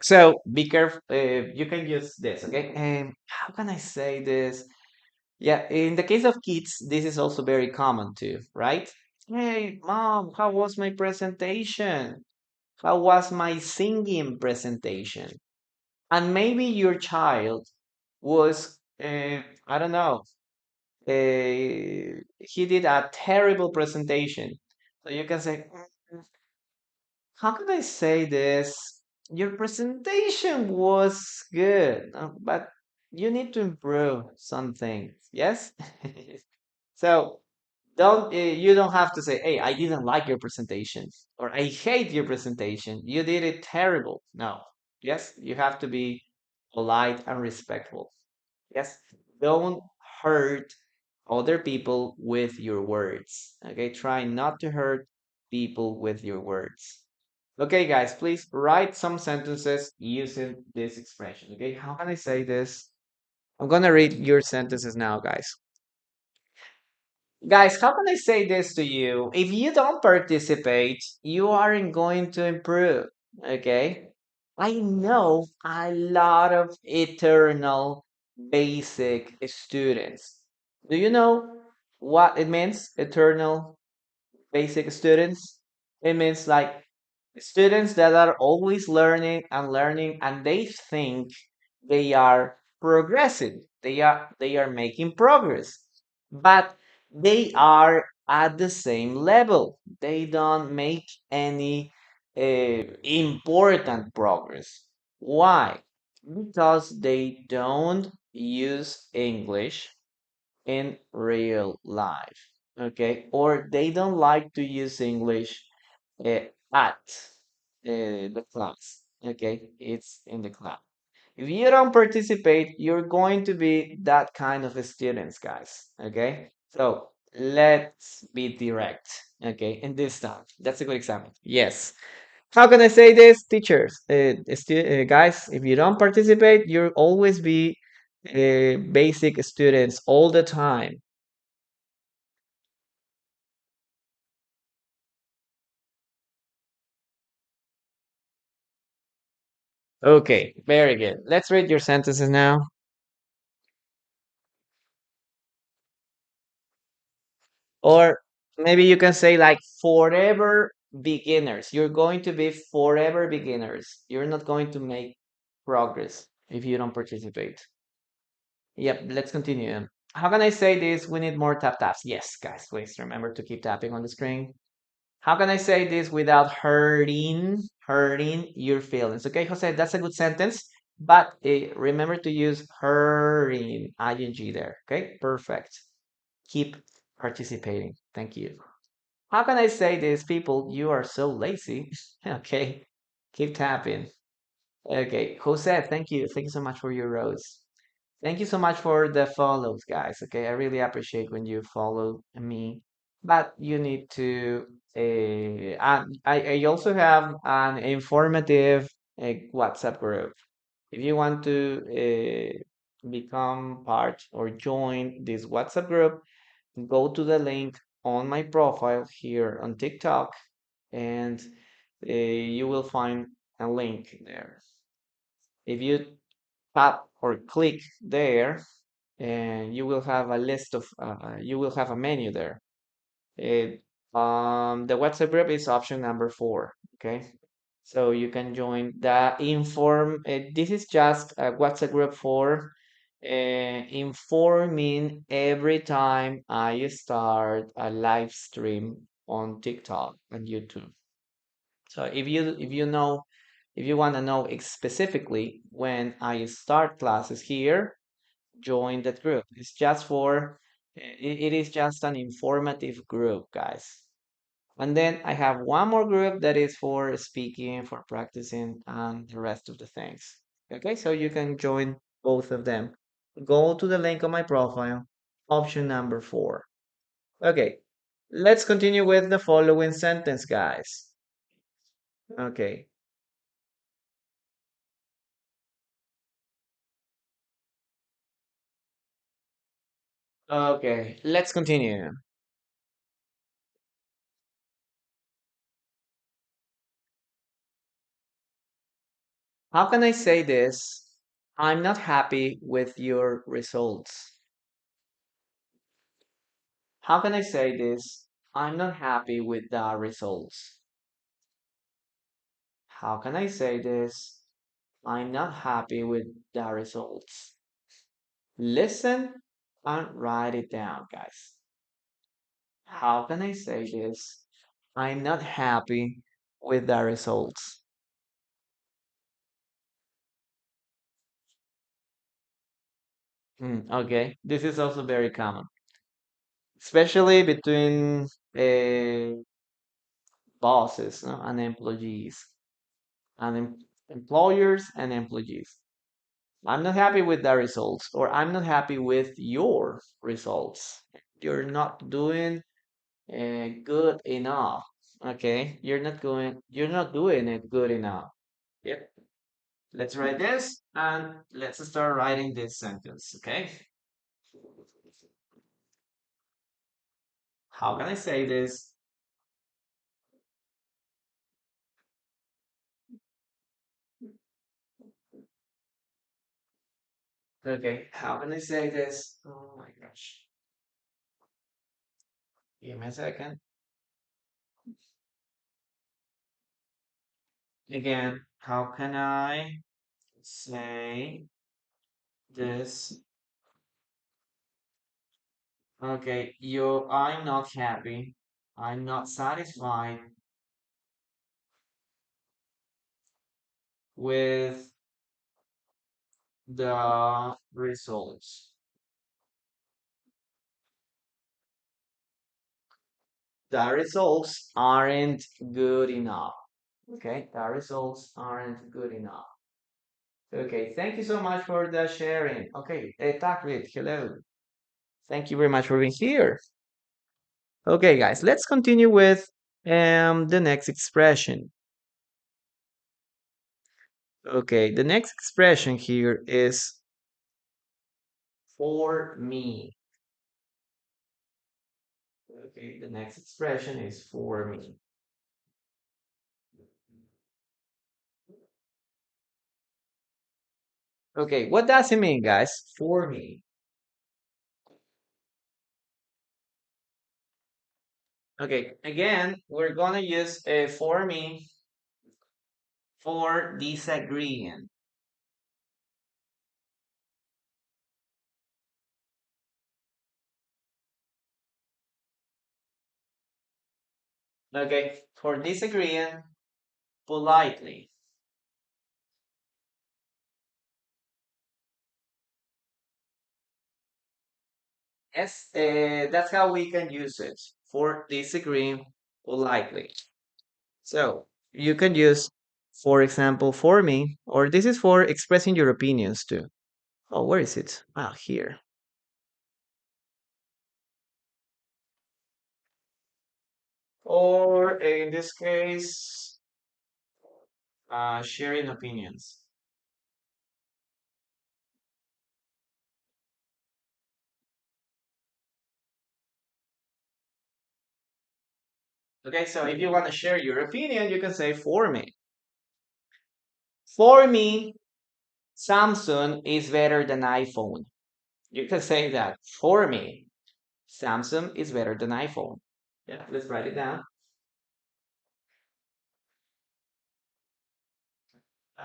So be careful. You can use this, okay? How can I say this? Yeah, in the case of kids, this is also very common too, right? Hey, mom, how was my presentation? How was my singing presentation? And maybe your child was, I don't know, he did a terrible presentation. So you can say, how can I say this? Your presentation was good, but you need to improve something. Yes? So you don't have to say, "Hey, I didn't like your presentation," or "I hate your presentation. You did it terrible." No. Yes, you have to be polite and respectful. Yes, don't hurt other people with your words. Okay, try not to hurt people with your words. Okay, guys, please write some sentences using this expression. Okay, how can I say this? I'm gonna read your sentences now, guys. Guys, how can I say this to you? If you don't participate, you aren't going to improve. Okay? I know a lot of eternal basic students. Do you know what it means, eternal basic students? It means like students that are always learning and learning, and they think they are progressing. They are making progress, but they are at the same level. They don't make any important progress. Why? Because they don't use English in real life. Okay, or they don't like to use English at the class. Okay, it's in the class. If you don't participate, you're going to be that kind of a students, guys. Okay, so Let's be direct. Okay, in this time, that's a good example. Yes. How can I say this, teachers? Guys, if you don't participate, you'll always be basic students all the time. Okay, very good. Let's read your sentences now. Or maybe you can say like forever beginners. You're going to be forever beginners. You're not going to make progress if you don't participate. Yep, let's continue. How can I say this? We need more taps. Yes, guys, please remember to keep tapping on the screen. How can I say this without hurting your feelings? Okay, Jose, that's a good sentence, but remember to use hurting, ing there. Okay, perfect. Keep participating. Thank you. How can I say this, people? You are so lazy. Okay, keep tapping. Okay, Jose, thank you. Thank you so much for your rose. Thank you so much for the follows, guys. Okay, I really appreciate when you follow me, but you need to. I also have an informative WhatsApp group. If you want to become part or join this WhatsApp group, go to the link on my profile here on TikTok, and you will find a link there. If you tap or click there, and you will have a list of you will have a menu there. It, the WhatsApp group is option number 4. Okay, so you can join the inform. This is just a WhatsApp group for informing every time I start a live stream on TikTok and YouTube. So if you want to know specifically when I start classes here, join that group. It's just for, it is just an informative group, guys. And then I have one more group that is for speaking, for practicing, and the rest of the things. Okay, so you can join both of them. Go to the link on my profile, option number 4. Okay, let's continue with the following sentence, guys. Okay, okay, let's continue. How can I say this? I'm not happy with your results. How can I say this? I'm not happy with the results. How can I say this? I'm not happy with the results. Listen and write it down, guys. How can I say this? I'm not happy with the results. Okay, this is also very common, especially between bosses, no, and employees, and employers and employees. I'm not happy with the results, or I'm not happy with your results. You're not doing good enough. Okay, you're not doing it good enough. Yep. Let's write this and let's start writing this sentence. Okay. How can I say this? Okay. How can I say this? Oh my gosh. Give me a second. Again, how can I say this? Okay, I'm not happy. I'm not satisfied with the results. The results aren't good enough. Okay, the results aren't good enough. Okay, thank you so much for the sharing. Okay, Taklit, hello. Thank you very much for being here. Okay, guys, let's continue with the next expression. Okay, the next expression here is for me. Okay, the next expression is for me. Okay, what does it mean, guys? For me. Okay, again, we're gonna use for me for disagreeing. Okay, for disagreeing politely. Yes, that's how we can use it for disagreeing politely. So you can use, for example, for me, or this is for expressing your opinions too. Oh, where is it? Ah, here. Or in this case, sharing opinions. Okay, so if you want to share your opinion, you can say for me. For me, Samsung is better than iPhone. You can say that. For me, Samsung is better than iPhone. Yeah, let's write it down.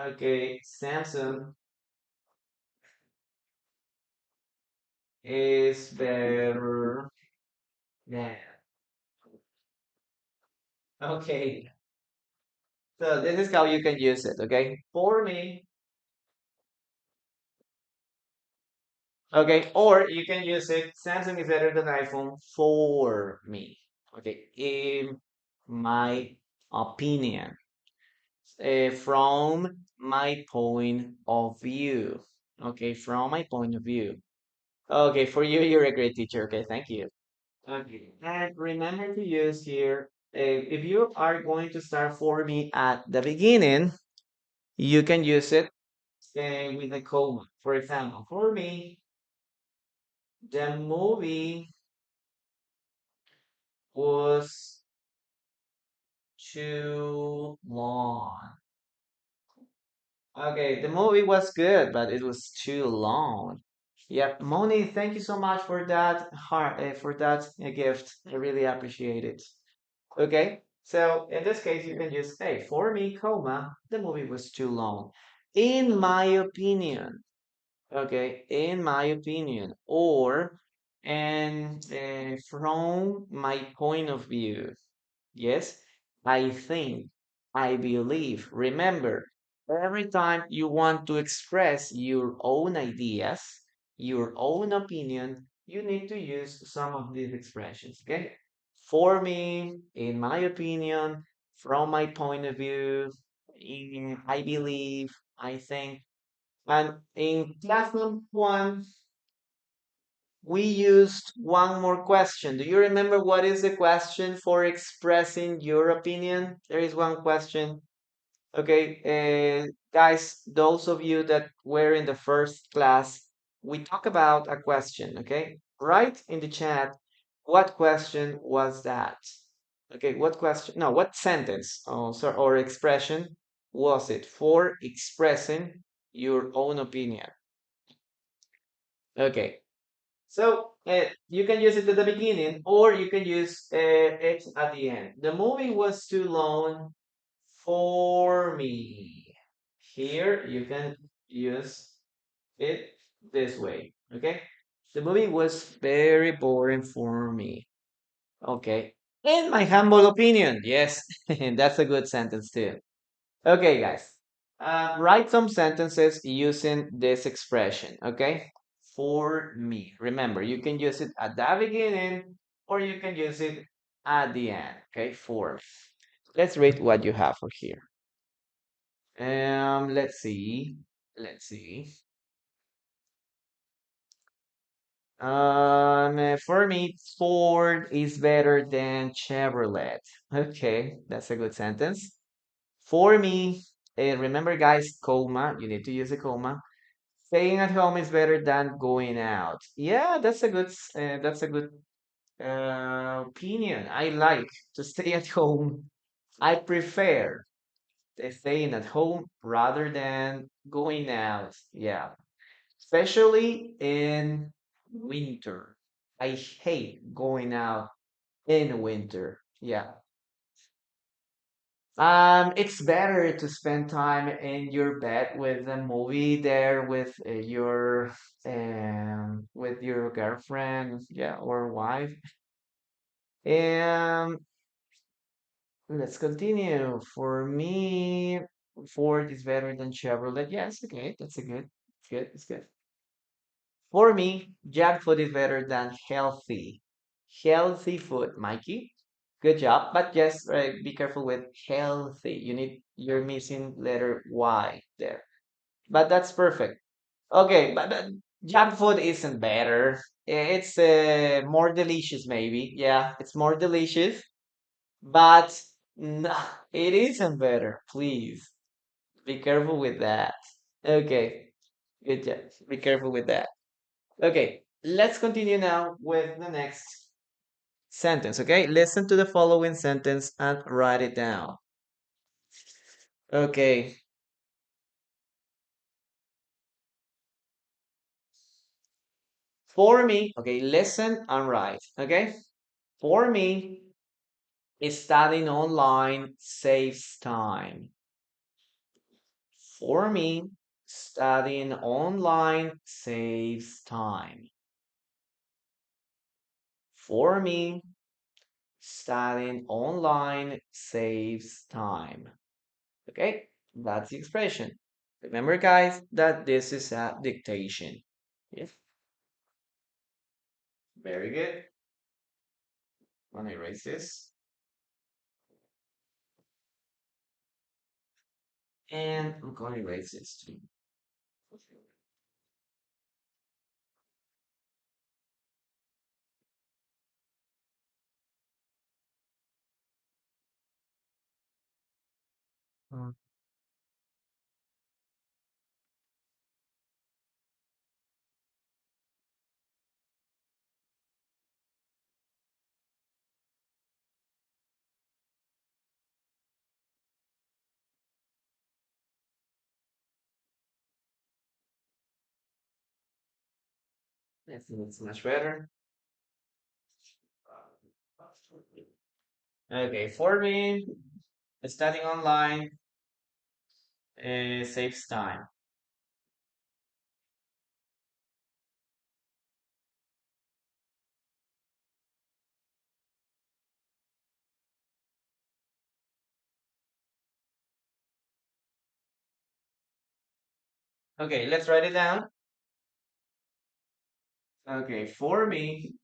Okay, Samsung is better than. Okay, so this is how you can use it. Okay, for me. Okay, or you can use it. Samsung is better than iPhone for me. Okay, in my opinion, from my point of view. Okay, from my point of view. Okay, for you, you're a great teacher. Okay, thank you. Okay, and remember to use here, if you are going to start for me at the beginning, you can use it with a comma. For example, for me, the movie was too long. Okay, the movie was good, but it was too long. Yep, Moni, thank you so much for that for that gift. I really appreciate it. Okay, so in this case, you can just say, for me, comma, the movie was too long. In my opinion, okay, in my opinion, or and from my point of view. Yes, I think, I believe. Remember, every time you want to express your own ideas, your own opinion, you need to use some of these expressions, okay? For me, in my opinion, from my point of view, I believe, I think. And in classroom one, we used one more question. Do you remember what is the question for expressing your opinion? There is one question. Okay, guys, those of you that were in the first class, we talk about a question, okay? Write in the chat, what question was that? Okay, what question? No, what sentence or expression was it for expressing your own opinion? Okay, so you can use it at the beginning or you can use it at the end. The movie was too long for me. Here you can use it this way. Okay. The movie was very boring for me. Okay. In my humble opinion, yes, that's a good sentence too. Okay, guys. Write some sentences using this expression, okay? For me. Remember, you can use it at the beginning or you can use it at the end, okay? For. Let's read what you have for here. Let's see. Let's see. For me, Ford is better than Chevrolet. Okay, that's a good sentence. For me, remember guys, comma, you need to use a comma. Staying at home is better than going out. Yeah, that's a good opinion. I like to stay at home. I prefer staying at home rather than going out. Yeah, especially in winter. I hate going out in winter. Yeah. It's better to spend time in your bed with a movie there with your girlfriend, yeah, or wife. And let's continue. For me, Ford is better than Chevrolet. Yes, okay, that's a good, it's good, it's good. For me, junk food is better than healthy. Healthy food, Mikey. Good job. But just be careful with healthy. You're missing letter Y there. But that's perfect. Okay, but junk food isn't better. It's more delicious, maybe. Yeah, it's more delicious. But no, it isn't better. Please be careful with that. Okay, good job. Be careful with that. Okay, let's continue now with the next sentence. Okay, listen to the following sentence and write it down. Okay, for me, okay, listen and write. Okay, for me, studying online saves time. For me, studying online saves time. For me, studying online saves time. Okay, that's the expression. Remember, guys, that this is a dictation. Yes, very good. I'm gonna erase this. And I'm gonna erase this too. Mm. I think it's much better. Okay, for me, studying online saves time. Okay, let's write it down. Okay, for me,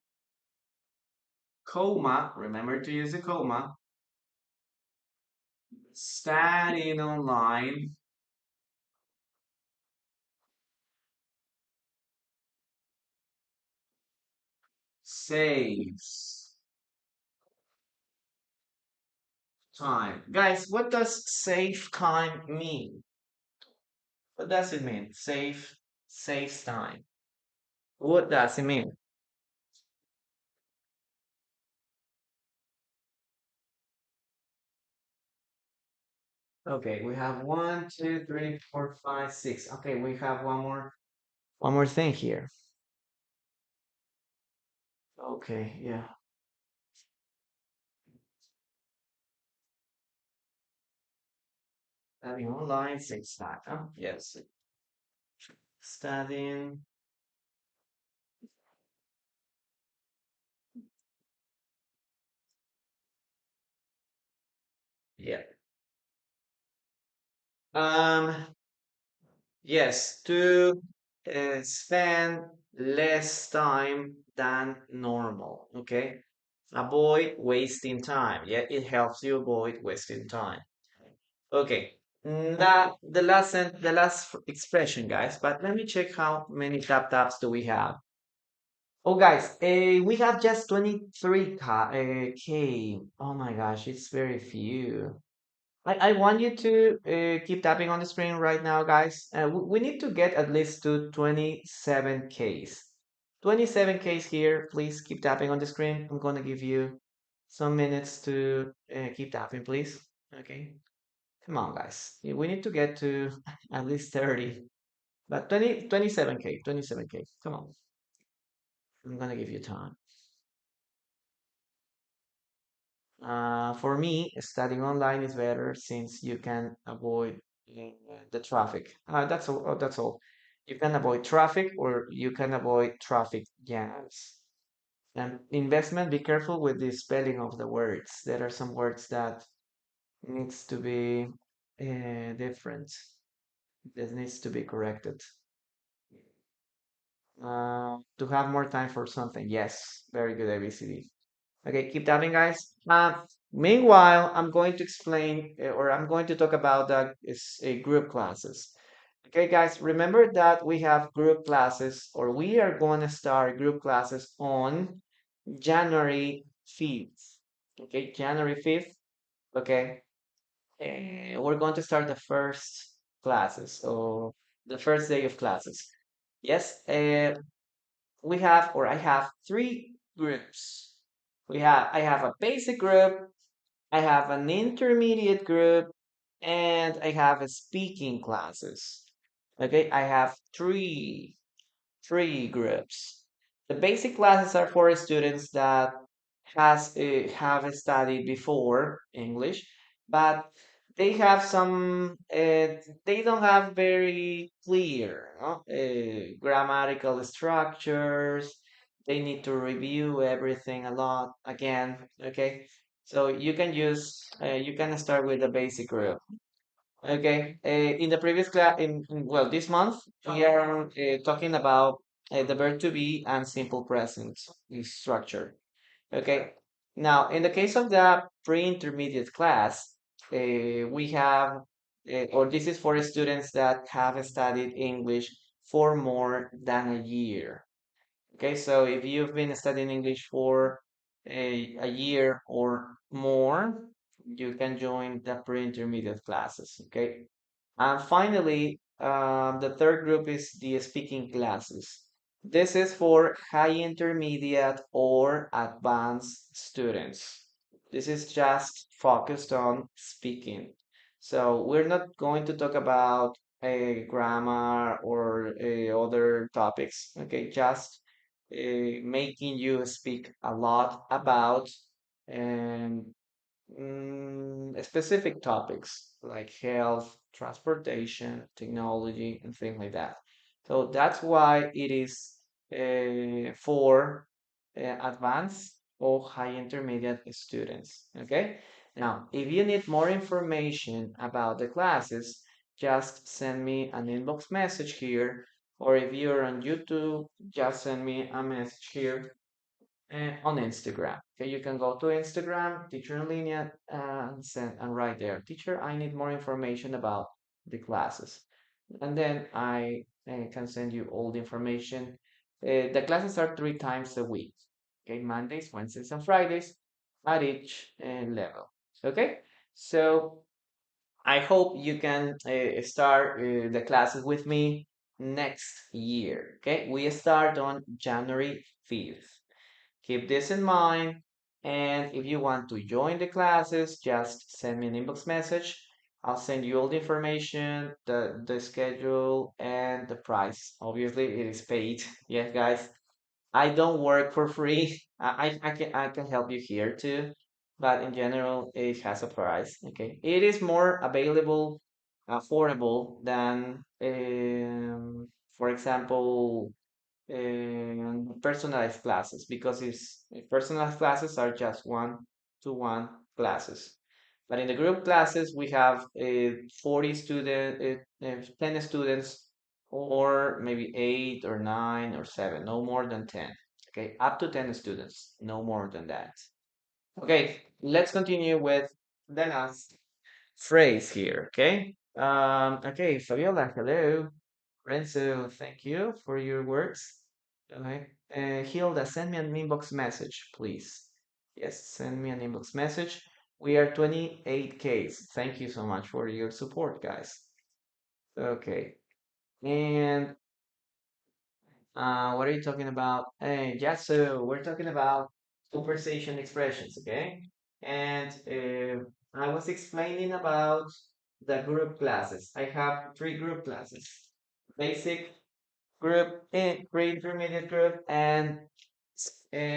comma, remember to use a comma, studying online saves time. Guys, what does save time mean? What does it mean? Saves time. What does it mean? Okay, we have one, two, three, four, five, six. Okay, we have one more thing here. Okay, yeah. Studying online saves time. Huh? Yes. Studying. Yeah. Um, yes, to spend less time than normal. Okay. Avoid wasting time. Yeah, it helps you avoid wasting time. Okay. The last expression, guys. But let me check how many taps do we have. Oh, guys, we have just 23 K. Oh my gosh, it's very few. I want you to keep tapping on the screen right now, guys. We need to get at least to 27 Ks. 27 Ks here. Please keep tapping on the screen. I'm going to give you some minutes to keep tapping, please. Okay. Come on, guys. We need to get to at least 30. But 27K, 27K. Come on. I'm going to give you time. For me, studying online is better since you can avoid the traffic. That's all. Oh, that's all. You can avoid traffic or you can avoid traffic jams. And investment, be careful with the spelling of the words. There are some words that needs to be different. This needs to be corrected. To have more time for something. Yes, very good ABCD. Okay, keep tapping, guys. Meanwhile, I'm going to explain or I'm going to talk about the group classes. Okay, guys, remember that we have group classes or we are going to start group classes on January 5th. Okay, January 5th. Okay, we're going to start the first classes or the first day of classes. Yes, we have or I have three groups. I have a basic group, I have an intermediate group, and I have a speaking classes. Okay, I have three groups. The basic classes are for students that have studied before English, but they have some they don't have very clear grammatical structures. They need to review everything a lot again. Okay, so you can start with the basic group. Okay, in the previous class, well, this month we are talking about the verb to be and simple present structure. Okay, now in the case of the pre-intermediate class, we have, or this is for students that have studied English for more than a year. Okay, so if you've been studying English for a year or more, you can join the pre-intermediate classes. Okay, and finally, the third group is the speaking classes. This is for high intermediate or advanced students. This is just focused on speaking. So we're not going to talk about a grammar or other topics. Okay, just making you speak a lot about um, specific topics like health, transportation, technology, and things like that. So that's why it is for advanced or high intermediate students. Okay. Now, if you need more information about the classes, just send me an inbox message here, or if you're on YouTube, just send me a message here on Instagram. Okay, you can go to Instagram, Teacher in Linea, and send and write there, Teacher, I need more information about the classes. And then I can send you all the information. The classes are 3 times a week. Okay, Mondays, Wednesdays, and Fridays at each level. Okay, so I hope you can start the classes with me next year. Okay, we start on January 5th. Keep this in mind. And if you want to join the classes, just send me an inbox message. I'll send you all the information, the schedule, and the price. Obviously, it is paid. Yes, guys. I don't work for free. I can help you here too, but in general, it has a price. Okay, it is more available, affordable than, for example, personalized classes because it's personalized classes are just one-to-one classes. But in the group classes, we have 40 students, 10 students, or maybe 8 or 9 or 7, no more than 10. Okay, up to 10 students, no more than that. Okay, let's continue with the last phrase here. Okay, okay, Fabiola, hello. Renzo, thank you for your words. Okay. Hilda, send me an inbox message, please. Yes, send me an inbox message. We are 28Ks. Thank you so much for your support, guys. Okay. And what are you talking about? Yeah, so we're talking about conversation expressions, okay? And I was explaining about the group classes. I have three group classes: basic group, pre-intermediate group, and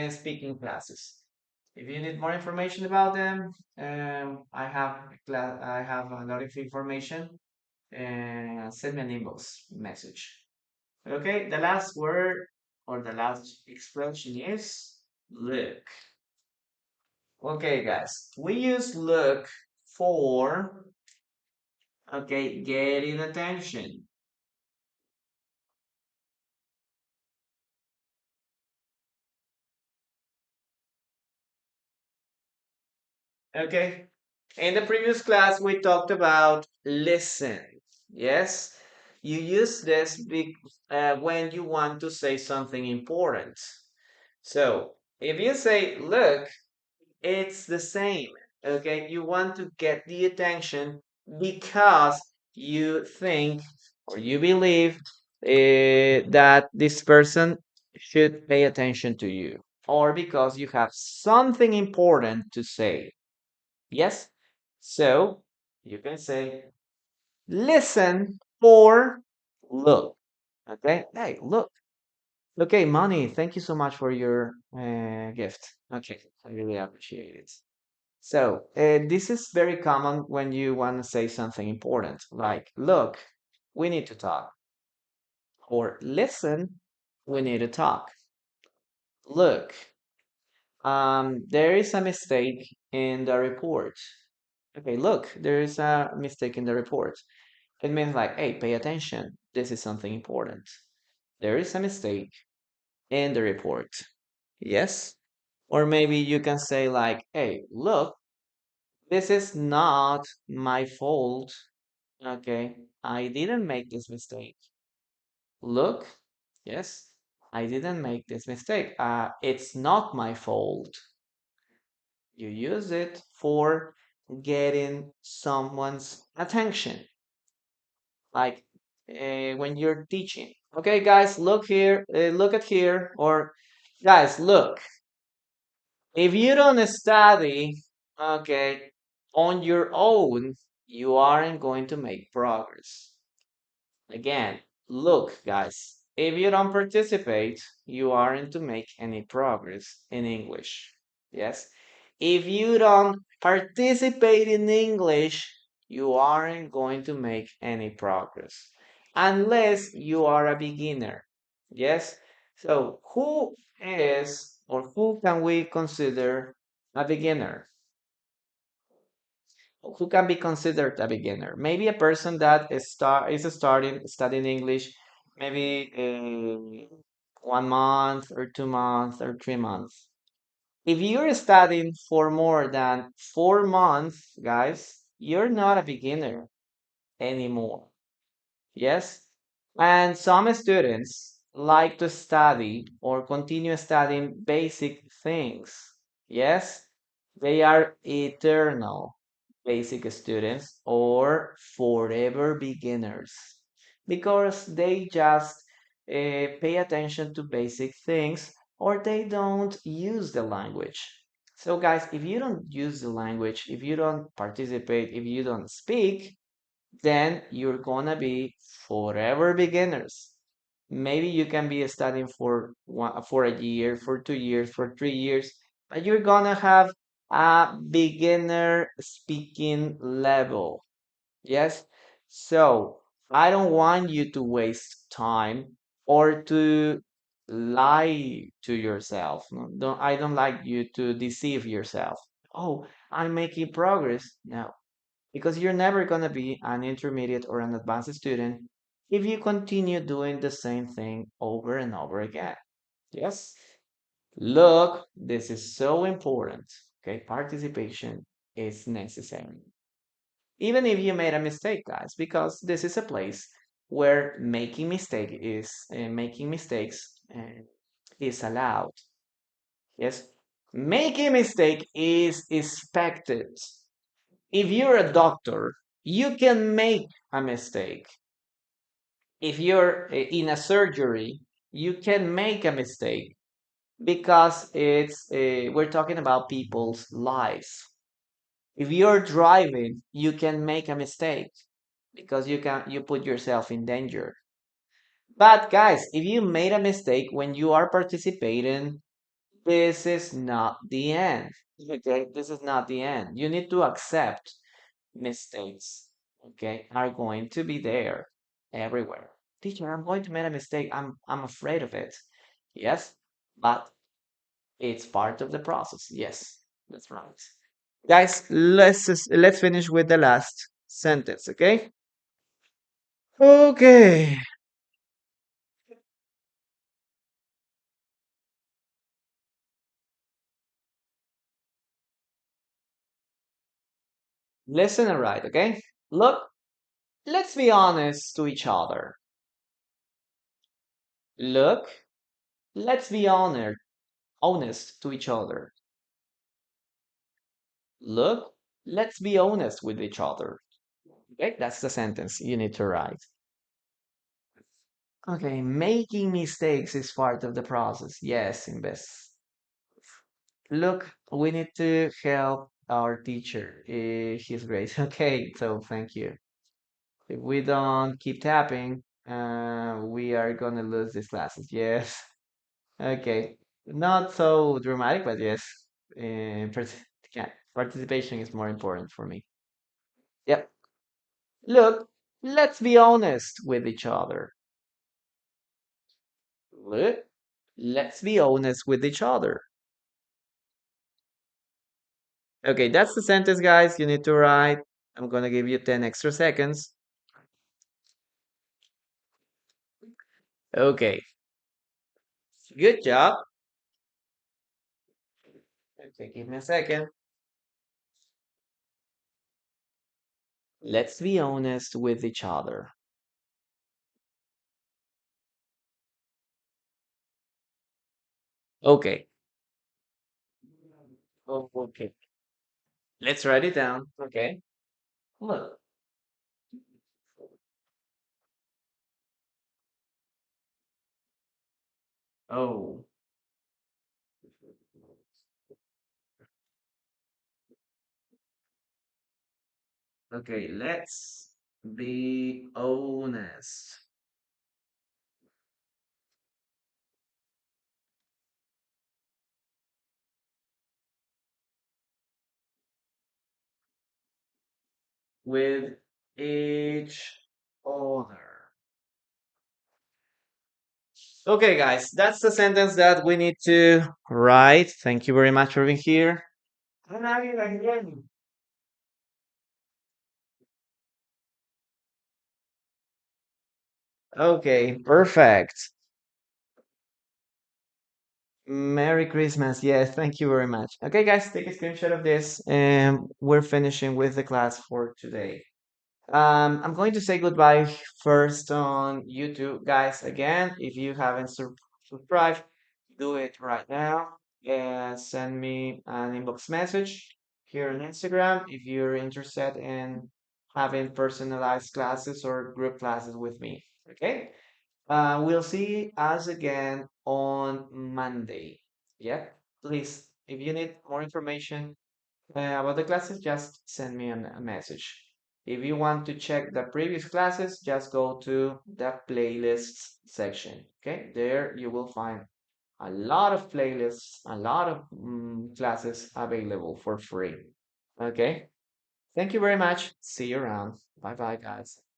speaking classes. If you need more information about them, I have a lot of information. Send me an inbox message. Okay, the last word or the last expression is look. Okay, guys, we use look for, okay, getting attention. Okay, in the previous class, we talked about listen. Yes, you use this when you want to say something important. So if you say look, it's the same. Okay, you want to get the attention because you think or you believe that this person should pay attention to you, or because you have something important to say. Yes? So you can say, listen or look. Okay? Hey, look. Okay, Money, thank you so much for your gift. Okay, I really appreciate it. So, this is very common when you want to say something important, like, look, we need to talk, or listen, we need to talk. Look, there is a mistake in the report. Okay, look, there is a mistake in the report. It means like, hey, pay attention. This is something important. There is a mistake in the report. Yes? Or maybe you can say like, hey, look, this is not my fault. Okay, I didn't make this mistake. Look, yes, I didn't make this mistake. It's not my fault. You use it for getting someone's attention, like when you're teaching. Okay, guys, look here, look at here, or guys, look. If you don't study, okay, on your own, you aren't going to make progress. Again, look, guys, if you don't participate, you aren't to make any progress in English. Yes? If you don't participate in English, you aren't going to make any progress unless you are a beginner. Yes? So, who is or who can we consider a beginner? Who can be considered a beginner? Maybe a person that is starting studying English, maybe 1 month or 2 months or 3 months. If you're studying for more than 4 months, guys, you're not a beginner anymore. Yes? And some students like to study or continue studying basic things. Yes? They are eternal basic students or forever beginners because they just pay attention to basic things or they don't use the language. So, guys, if you don't use the language, if you don't participate, if you don't speak, then you're gonna be forever beginners. Maybe you can be studying for a year, for 2 years, for 3 years, but you're gonna have a beginner speaking level. Yes? So I don't want you to waste time or to lie to yourself. No, I don't like you to deceive yourself. Oh, I'm making progress. No, because you're never going to be an intermediate or an advanced student if you continue doing the same thing over and over again. Yes? Look, this is so important. Okay, participation is necessary. Even if you made a mistake, guys, because this is a place where making mistakes is allowed. Yes. Making a mistake is expected. If you're a doctor, you can make a mistake. If you're in a surgery, you can make a mistake because we're talking about people's lives. If you're driving, you can make a mistake because you put yourself in danger. But guys, if you made a mistake when you are participating, this is not the end. Okay, this is not the end. You need to accept mistakes. Okay, are going to be there everywhere. Teacher, I'm going to make a mistake. I'm afraid of it. Yes, but it's part of the process. Yes, that's right. Guys, let's finish with the last sentence, okay? Okay. Listen and write, okay? Look, let's be honest to each other. Look, let's be honest to each other. Look, let's be honest with each other. Okay, that's the sentence you need to write. Okay, making mistakes is part of the process. Yes, invest. Look, we need to help our teacher. He's great. Okay, so thank you. If we don't keep tapping, we are gonna lose these classes. Yes. Okay. Not so dramatic, but yes. Yeah, participation is more important for me. Yep. Look, let's be honest with each other. Look, let's be honest with each other. Okay, that's the sentence, guys. You need to write. I'm gonna give you 10 extra seconds. Okay, good job. Okay, give me a second. Let's be honest with each other. Okay. Oh, okay. Let's write it down. Okay. Look. Oh. Okay, let's be honest with each other. Okay, guys, that's the sentence that we need to write. Thank you very much for being here. Okay, perfect. Merry Christmas. Yes, thank you very much. Okay, guys, take a screenshot of this, and we're finishing with the class for today. I'm going to say goodbye first on YouTube, guys. Again, if you haven't subscribed, do it right now and send me an inbox message here on Instagram if you're interested in having personalized classes or group classes with me. Okay? We'll see us again on Monday. Yeah, please, if you need more information about the classes, just send me a message. If you want to check the previous classes, just go to the playlists section. Okay, there you will find a lot of playlists, a lot of classes available for free. Okay, thank you very much. See you around. Bye bye, guys.